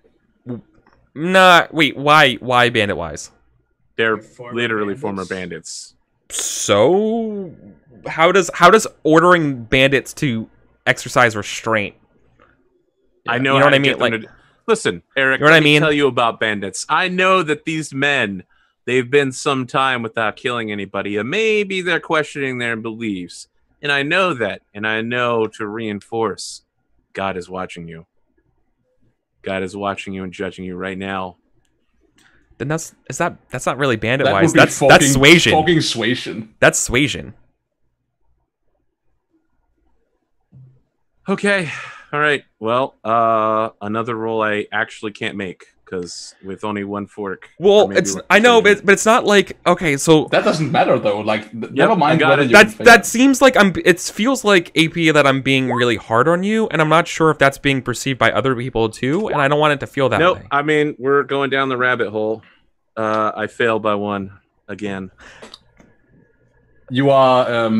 wait, why bandit wise? They're literally former bandits. So how does ordering bandits to exercise restraint? I know, you know what I mean. Like, listen, Eric. You know what I mean? Tell you about bandits. I know that these men, they've been some time without killing anybody, and maybe they're questioning their beliefs. And I know that, and I know to reinforce, God is watching you. God is watching you and judging you right now. Then that's not really bandit wise. That's suasion. Fucking suasion. That's suasion. Okay. All right. Well, another roll I actually can't make because with only one fork. Well, I know, but it's not like, okay, so that doesn't matter though. Like, never mind. That seems like it feels like AP that I'm being really hard on you, and I'm not sure if that's being perceived by other people too, and I don't want it to feel that way. I mean, we're going down the rabbit hole. I failed by one again. You are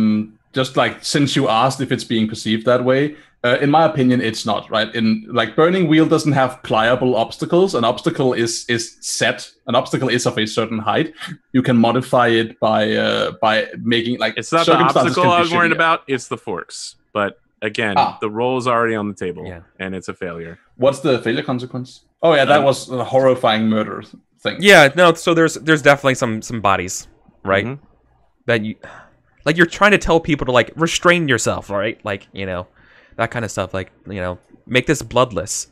just like since you asked if it's being perceived that way, in my opinion, it's not, right? In like Burning Wheel doesn't have pliable obstacles. An obstacle is set. An obstacle is of a certain height. You can modify it by making like it's not the obstacle I was worried about. It's the forks. But again, the roll is already on the table, and it's a failure. What's the failure consequence? Oh yeah, that was a horrifying murder thing. Yeah, no. So there's definitely some bodies, right? Mm-hmm. That you like you're trying to tell people to like restrain yourself, right? Like, you know, that kind of stuff. Like, you know, make this bloodless,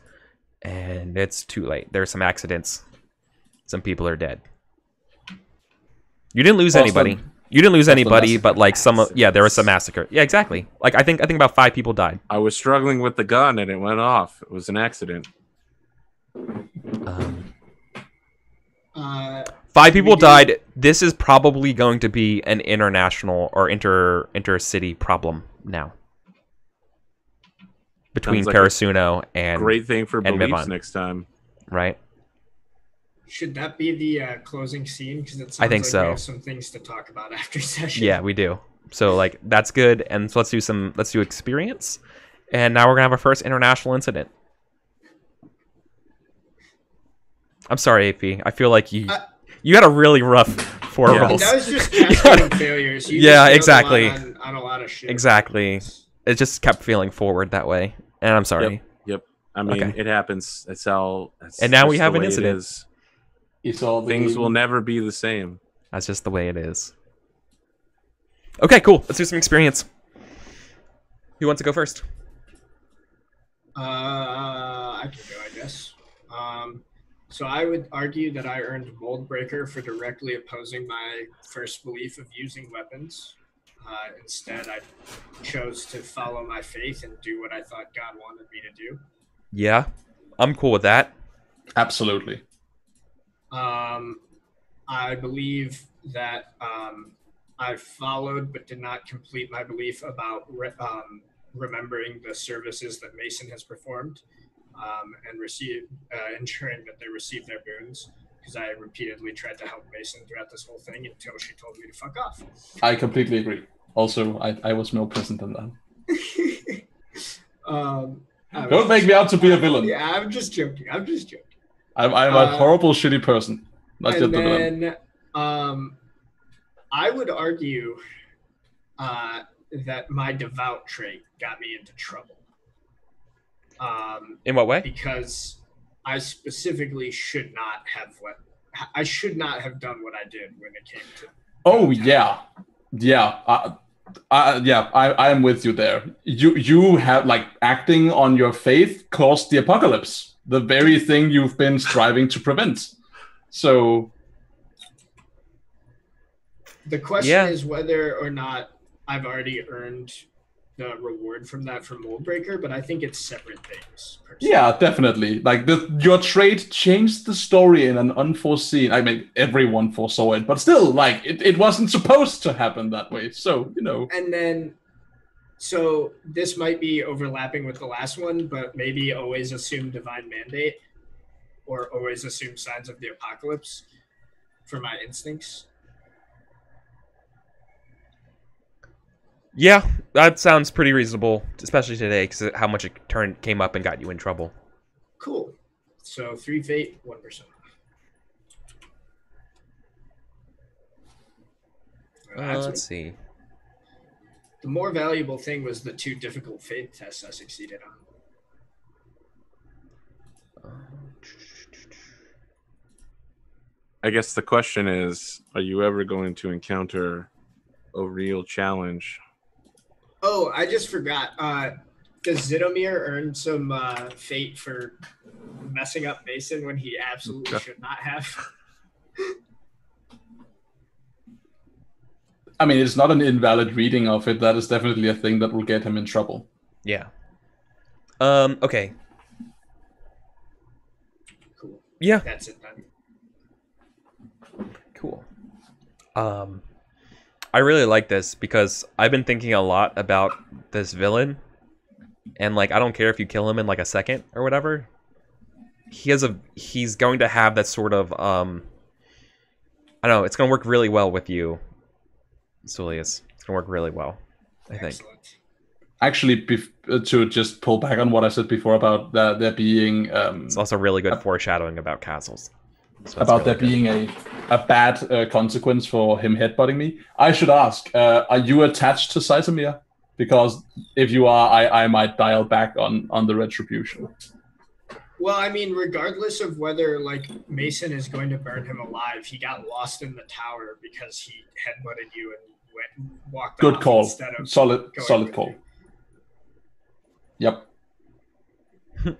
and it's too late. There's some accidents. Some people are dead. You didn't lose anybody. You didn't lose anybody, but like there was some massacre. Yeah, exactly. Like I think about 5 people died. I was struggling with the gun and it went off. It was an accident. 5 people died. This is probably going to be an international or intercity problem now. Between like Karasuno and great thing for beliefs Mivon. Next time. Right? Should that be the closing scene? Because it sounds I think like so. we have some things to talk about after session. Yeah, we do. So like that's good. And so let's do experience. And now we're gonna have our first international incident. I'm sorry, AP. I feel like you had a really rough 4 rolls. That was just cascading failures. You yeah, just exactly. On a lot of shit. Exactly. It just kept feeling forward that way. And I'm sorry. Yep. I mean, it happens. That's how. And now we have an incident. It's all things will never be the same. That's just the way it is. Okay, cool. Let's do some experience. Who wants to go first? I can go, I guess. So I would argue that I earned Mold Breaker for directly opposing my first belief of using weapons. Instead, I chose to follow my faith and do what I thought God wanted me to do. Yeah, I'm cool with that. Absolutely. I believe that I followed but did not complete my belief about remembering the services that Mason has performed and ensuring that they receive their boons, because I repeatedly tried to help Mason throughout this whole thing until she told me to fuck off. I completely agree. Also, I was more present than that. Don't make me out to be a villain. Yeah, I'm just joking. I'm a horrible, shitty person. Not just the villain. I would argue that my devout trait got me into trouble. In what way? Because I specifically should not have done what I did when it came to. Oh yeah. I am with you there. You have like acting on your faith caused the apocalypse, the very thing you've been striving to prevent. So the question is whether or not I've already earned the reward from that from Moldbreaker, but I think it's separate things. Personally. Yeah, definitely. Like your trait changed the story in an unforeseen. I mean, everyone foresaw it, but still, like it wasn't supposed to happen that way. So And then, so this might be overlapping with the last one, but maybe always assume divine mandate, or always assume signs of the apocalypse for my instincts. Yeah, that sounds pretty reasonable, especially today, because how much it came up and got you in trouble. Cool. So 3 fate, 1 persona. Let's see. The more valuable thing was the 2 difficult fate tests I succeeded on. I guess the question is, are you ever going to encounter a real challenge? Oh, I just forgot. Does Zidomir earn some fate for messing up Mason when he absolutely should not have? I mean, it's not an invalid reading of it. That is definitely a thing that will get him in trouble. Yeah. Okay. Cool. Yeah. That's it then. Cool. I really like this because I've been thinking a lot about this villain, and like I don't care if you kill him in like a second or whatever. He's going to have that sort of I don't know, it's gonna work really well with you, Sulius. It's gonna work really well. I think. Excellent. Actually, to just pull back on what I said before about there being It's also really good foreshadowing about castles. So about really there being a bad consequence for him headbutting me. I should ask, are you attached to Saitamir? Because if you are, I might dial back on the retribution. Well, I mean, regardless of whether like Mason is going to burn him alive, he got lost in the tower because he headbutted you and walked Good off call. instead of Solid going call. with Yep. you.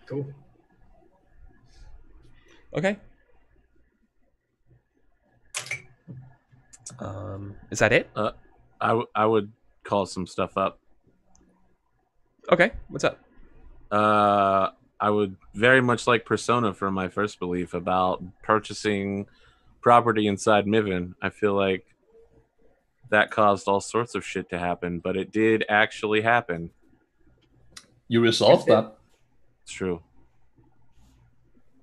Cool. Okay. Is that it? I would call some stuff up. Okay. What's up? I would very much like Persona for my first belief about purchasing property inside Miven. I feel like that caused all sorts of shit to happen, but it did actually happen. You resolved that. It's true.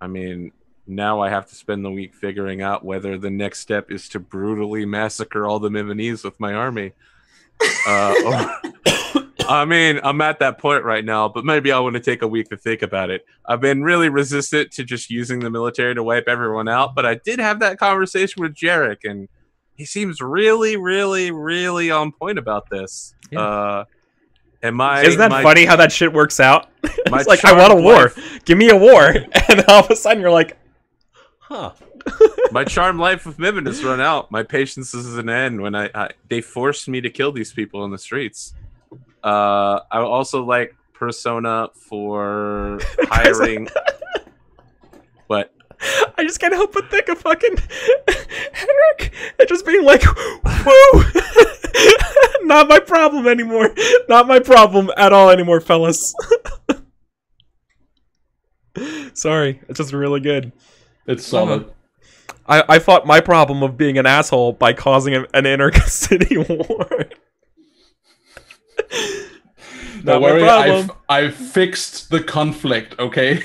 I mean, now I have to spend the week figuring out whether the next step is to brutally massacre all the Mivanese with my army. I mean, I'm at that point right now, but maybe I want to take a week to think about it. I've been really resistant to just using the military to wipe everyone out, but I did have that conversation with Jarek, and he seems really, really, really on point about this. Yeah. And Isn't that funny how that shit works out? It's like, I charmed want a war. life- Give me a war. And all of a sudden you're like, huh. My charmed life with Miven has run out. My patience is an end when they forced me to kill these people in the streets. I also like Persona for hiring. But I just can't help but think of fucking Henrik and just being like, woo! Not my problem anymore. Not my problem at all anymore, fellas. Sorry, it's just really good. It's solid. I fought my problem of being an asshole by causing an inter-city war. Don't Not my worry, problem. I've fixed the conflict, okay?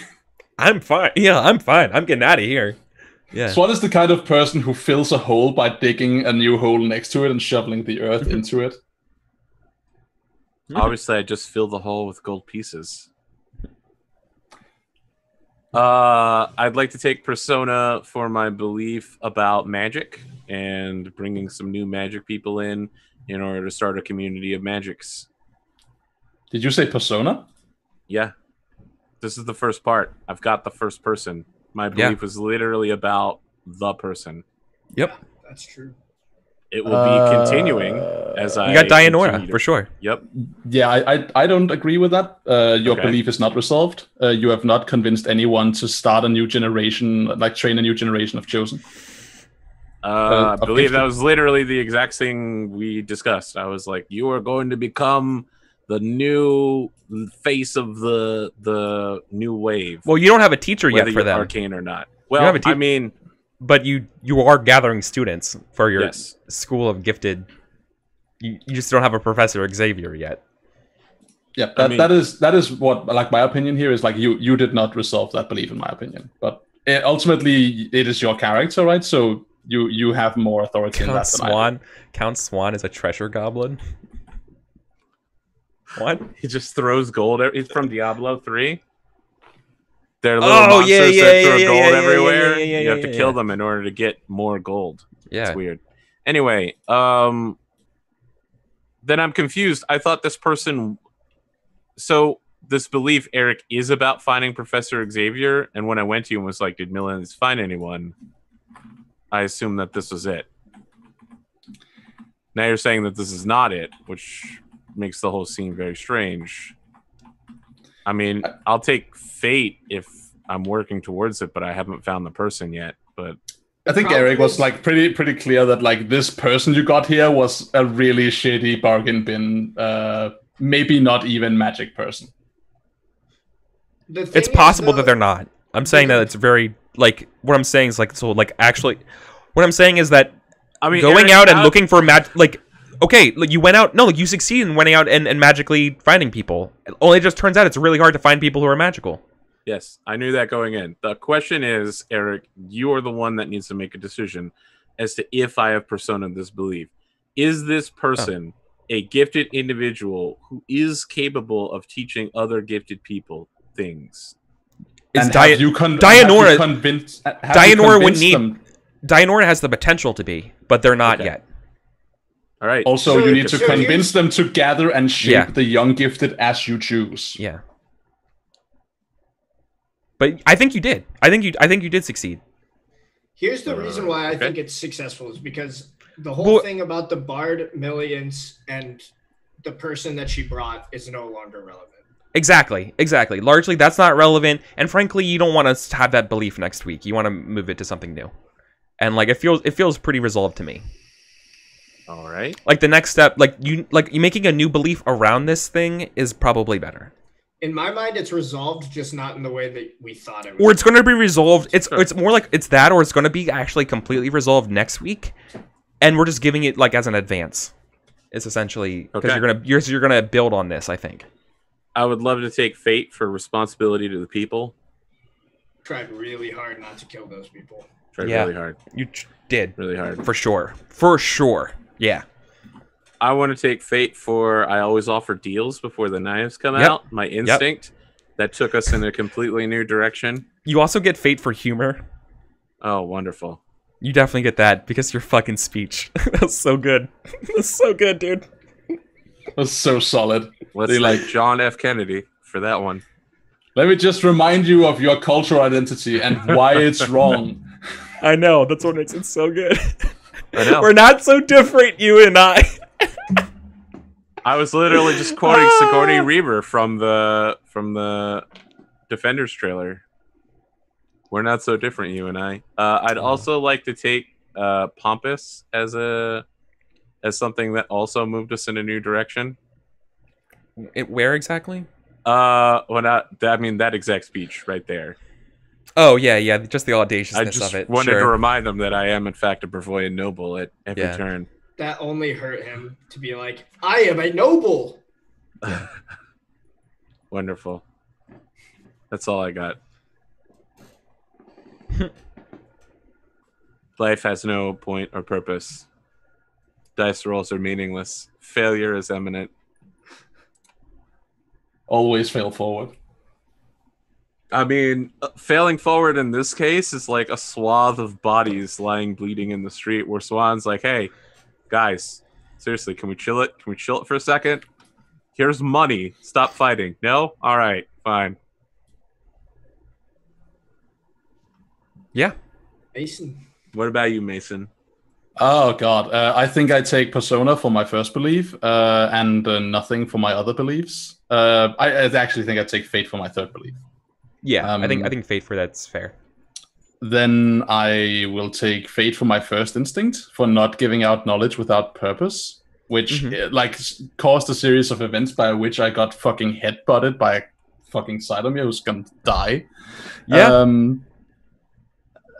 I'm fine. Yeah, I'm fine. I'm getting out of here. Yeah. Swan is the kind of person who fills a hole by digging a new hole next to it and shoveling the earth into it. obviously, I just fill the hole with gold pieces. I'd like to take Persona for my belief about magic and bringing some new magic people in order to start a community of magics. Did you say persona? Yeah. This is the first part. I've got the first person. My belief was literally about the person. Yep. That's true. It will be continuing as I... You got Dianora, continue to- for sure. Yep. Yeah, I don't agree with that. Your Okay. belief is not resolved. You have not convinced anyone to start a new generation, like train a new generation of chosen. I of believe that gifted. was literally the exact thing we discussed. I was like, you are going to become the new face of the new wave. Well, you don't have a teacher whether yet for you're them. arcane or not. have Well, a I mean, But you are gathering students for your yes. school of gifted. You just don't have a Professor Xavier yet. Yeah, I mean- that is what, like, my opinion here is like you did not resolve that belief in my opinion. But ultimately, it is your character, right? So you have more authority in Count that than I do. Swan. Count Swan is a treasure goblin. What? He just throws gold. He's from Diablo 3. They're little monsters that throw gold everywhere. You have to kill them in order to get more gold. Yeah. It's weird. Anyway, then I'm confused. I thought this person... So, this belief, Eric, is about finding Professor Xavier, and when I went to you and was like, did Millens find anyone? I assumed that this was it. Now you're saying that this is not it, which makes the whole scene very strange. I mean, I'll take fate if I'm working towards it, but I haven't found the person yet. But I think Eric was like pretty clear that like this person you got here was a really shitty bargain bin, maybe not even magic person. The thing It's is, possible though, that they're not. I'm saying that it's very like what I'm saying is like so like actually what I'm saying is that I mean, going Eric, out and looking for like okay, like you went out no, like you succeed in went out and magically finding people. Only it just turns out it's really hard to find people who are magical. Yes, I knew that going in. The question is, Eric, you are the one that needs to make a decision. as to if I have personaed this belief. Is this person a gifted individual who is capable of teaching other gifted people things? Is And have you Dianora convinced? Dianora would need. Dianora has the potential to be, but they're not yet. All right. Also, you need to convince them to gather and shape the young gifted as you choose. Yeah. But I think you did. I think you did succeed. Here's the reason why I think it's successful is because the whole thing about the Bard, Millions, and the person that she brought is no longer relevant. Exactly. Largely, that's not relevant, and frankly, you don't want us to have that belief next week. You want to move it to something new, and like it feels pretty resolved to me. All right. Like the next step, like you making a new belief around this thing is probably better. In my mind, it's resolved, just not in the way that we thought it would. Or it's going to be resolved. It's more like it's that, or it's going to be actually completely resolved next week, and we're just giving it like as an advance. It's essentially because you're gonna build on this. I think. I would love to take fate for responsibility to the people. Tried really hard not to kill those people. Tried really hard. You did really hard for sure. Yeah. I want to take fate for I always offer deals before the knives come out. My instinct that took us in a completely new direction. You also get fate for humor. Oh, wonderful. You definitely get that because your fucking speech. That's so good. That's so good, dude. That's so solid. Let's like John F. Kennedy for that one. Let me just remind you of your cultural identity and why it's wrong. I know. That's what makes it so good. I know. We're not so different, you and I. I was literally just quoting Sigourney Weaver from the Defenders trailer. We're not so different, you and I. I'd also like to take Pompous as something that also moved us in a new direction. Where exactly? That exact speech right there. Oh yeah, just the audaciousness of it. I just wanted to remind them that I am in fact a Brevoyan noble at every turn. That only hurt him to be like, I am a noble. Wonderful. That's all I got. Life has no point or purpose. Dice rolls are meaningless. Failure is imminent. Always fail forward. I mean, failing forward in this case is like a swath of bodies lying bleeding in the street where Swan's like, hey, guys, seriously, can we chill it? Can we chill it for a second? Here's money. Stop fighting. No? All right, fine. Yeah. Mason. What about you, Mason? Oh, God. I think I take Persona for my first belief and nothing for my other beliefs. I actually think I take Fate for my third belief. Yeah, I think Fate for that's fair. Then I will take Fate for my first instinct for not giving out knowledge without purpose, which caused a series of events by which I got fucking headbutted by a fucking Cytomir who's gonna die. Yeah.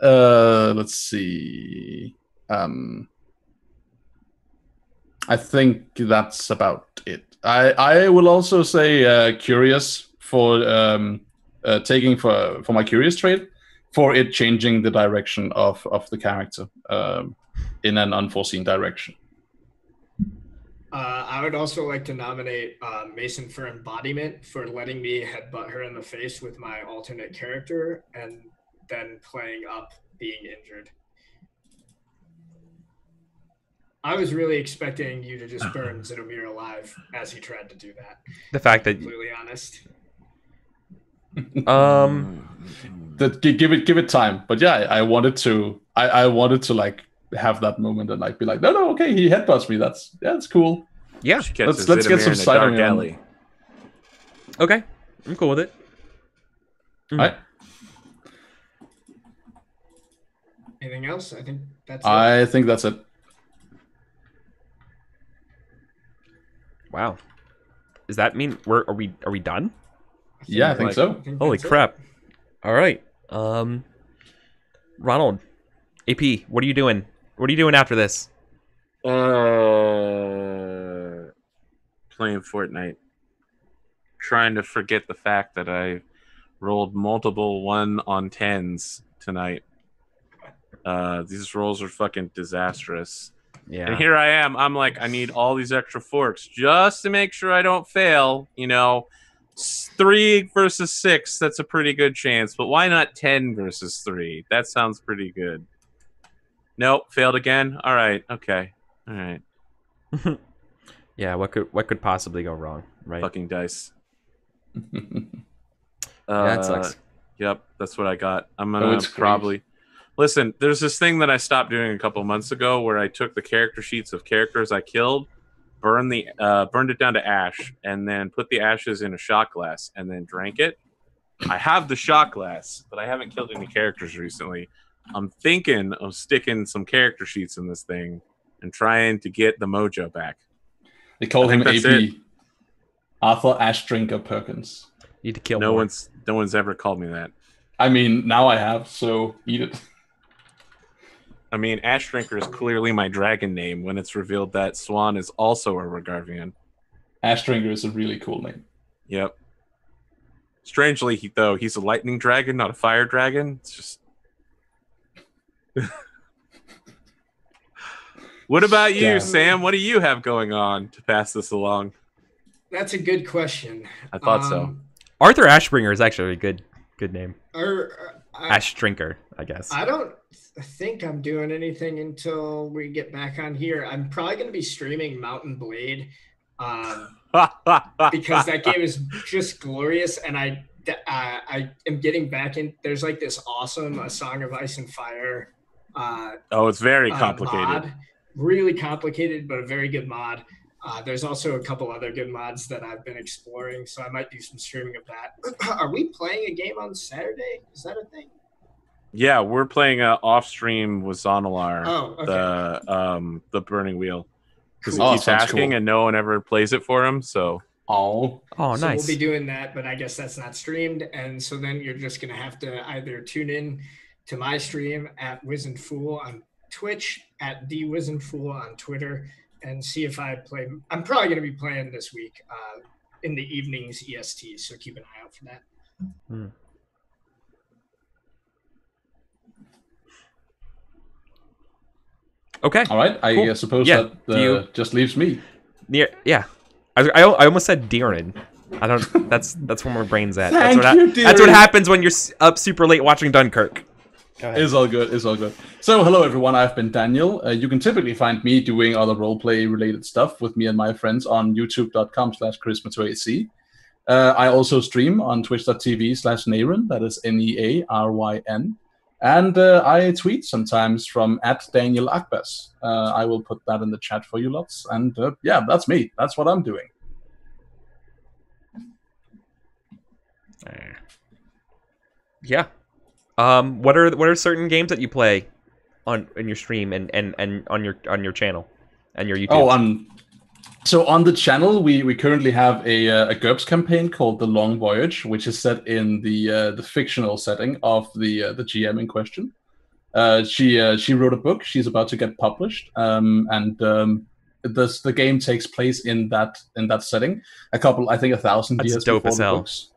Let's see. I think that's about it. I will also say curious for taking for my curious trait for it changing the direction of the character in an unforeseen direction. I would also like to nominate Mason for embodiment for letting me headbutt her in the face with my alternate character and then playing up being injured. I was really expecting you to just burn Zidomir alive as he tried to do that. The fact that completely honest. Give it time, but yeah, I wanted to like have that moment and like be like, no, okay, he headbutts me. That's cool. Yeah, let's get some side alley. Okay, I'm cool with it. All right. Anything else? I think that's it. Wow, does that mean are we done? I think so. Holy crap! All right, Ronald, AP, what are you doing? What are you doing after this? Playing Fortnite. Trying to forget the fact that I rolled multiple 1 on 10s tonight. These rolls are fucking disastrous. Yeah. And here I am. I'm like, I need all these extra forks just to make sure I don't fail. 3 versus 6, that's a pretty good chance. But why not 10 versus 3? That sounds pretty good. Nope, failed again. All right, okay, all right. Yeah, what could possibly go wrong, right? Fucking dice. Yeah, that sucks. Yep, that's what I got. I'm gonna probably listen. There's this thing that I stopped doing a couple months ago where I took the character sheets of characters I killed, burned it down to ash, and then put the ashes in a shot glass and then drank it. I have the shot glass, but I haven't killed any characters recently. I'm thinking of sticking some character sheets in this thing and trying to get the mojo back. They call him AB. Arthur Ash Drinker Perkins. You need to kill no more. No one's ever called me that. I mean, now I have, so eat it. I mean, Ash Drinker is clearly my dragon name when it's revealed that Swan is also a Regarvian. Ash Drinker is a really cool name. Yep. Strangely, he's a lightning dragon, not a fire dragon. It's just... What about you, Sam? What do you have going on to pass this along? That's a good question. I thought so. Arthur Ashbringer is actually a good name. Ash Drinker, I guess. I don't think I'm doing anything until we get back on here. I'm probably going to be streaming Mountain Blade because that game is just glorious, and I am getting back in. There's like this awesome A Song of Ice and Fire. It's very complicated. Mod. Really complicated, but a very good mod. There's also a couple other good mods that I've been exploring, so I might do some streaming of that. Are we playing a game on Saturday? Is that a thing? Yeah, we're playing off stream with Zonalar. Oh, okay. The Burning Wheel, because Cool. he keeps asking and no one ever plays it for him. So oh, so nice. We'll be doing that, but I guess that's not streamed, and so then you're just gonna have to either tune in to my stream at Wizened Fool on Twitch, at DWizenedFool on Twitter, and see if I play. I'm probably going to be playing this week in the evenings EST, so keep an eye out for that. Okay. All right. I cool. suppose that just leaves me. Yeah. I almost said Deeren. I don't. That's where my brain's at. That's what happens when you're up super late watching Dunkirk. It's all good. It's all good. So, hello everyone. I've been Daniel. You can typically find me doing other roleplay related stuff with me and my friends on youtube.com/charisma2ac. I also stream on twitch.tv/Naren. That is Nearyn. And I tweet sometimes from @DanielAkbas. I will put that in the chat for you lots. And yeah, that's me. That's what I'm doing. Yeah. What are certain games that you play in your stream and on your channel and your YouTube? So on the channel we currently have a GURPS campaign called The Long Voyage, which is set in the fictional setting of the GM in question. She wrote a book. She's about to get published, and the game takes place in that setting. I think 1,000 years dope before as the hell. books.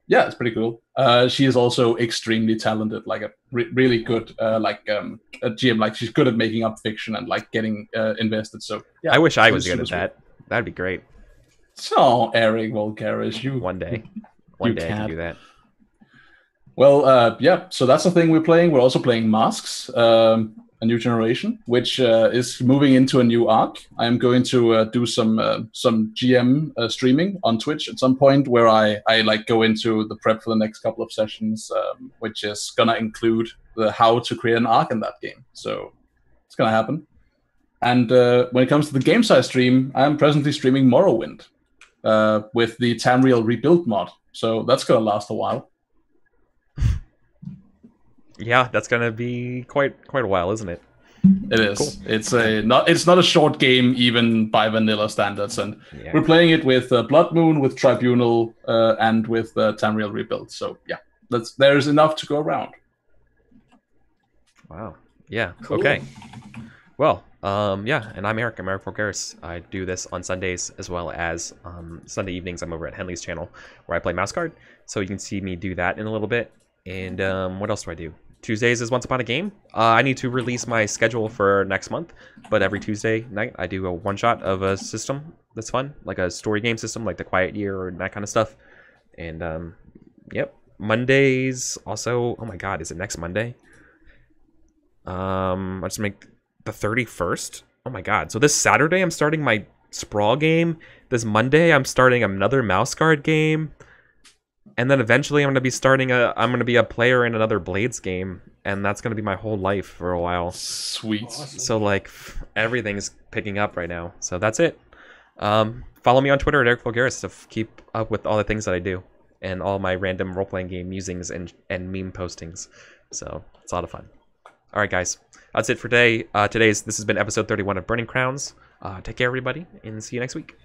Yeah, it's pretty cool. She is also extremely talented, like a really good a GM. Like she's good at making up fiction and like getting invested. So yeah, I wish I was good at that. That'd be great. So Eric Volgaris, you one day I can do that. Well, yeah. So that's the thing we're playing. We're also playing Masks, a new generation, which is moving into a new arc. I am going to do some GM streaming on Twitch at some point, where I like go into the prep for the next couple of sessions, which is gonna include the how to create an arc in that game. So it's gonna happen. And when it comes to the game size stream, I am presently streaming Morrowind with the Tamriel Rebuild mod. So that's gonna last a while. Yeah, that's gonna be quite a while, isn't it? It is. Cool. It's not a short game even by vanilla standards, and we're playing it with Blood Moon, with Tribunal, and with Tamriel Rebuild. So yeah, there's enough to go around. Wow. Yeah. Cool. Okay. Well, yeah, and I'm Eric Volgaris. I do this on Sundays as well as Sunday evenings. I'm over at Henley's channel where I play Mouse Guard, so you can see me do that in a little bit. And what else do I do? Tuesdays is Once Upon a Game. I need to release my schedule for next month, but every Tuesday night I do a one-shot of a system that's fun, like a story game system, like the Quiet Year or that kind of stuff. And yep, Mondays also. Oh my God, is it next Monday? I'll just make the 31st. Oh my God, so this Saturday I'm starting my Sprawl game. This Monday I'm starting another Mouse Guard game. And then eventually I'm gonna be a player in another Blades game, and that's gonna be my whole life for a while. Sweet. Awesome. So like everything's picking up right now. So that's it. Follow me on Twitter at Eric Vulgaris to keep up with all the things that I do and all my random role-playing game musings and meme postings. So it's a lot of fun. All right, guys, that's it for today. This has been episode 31 of Burning Crowns. Take care, everybody, and see you next week.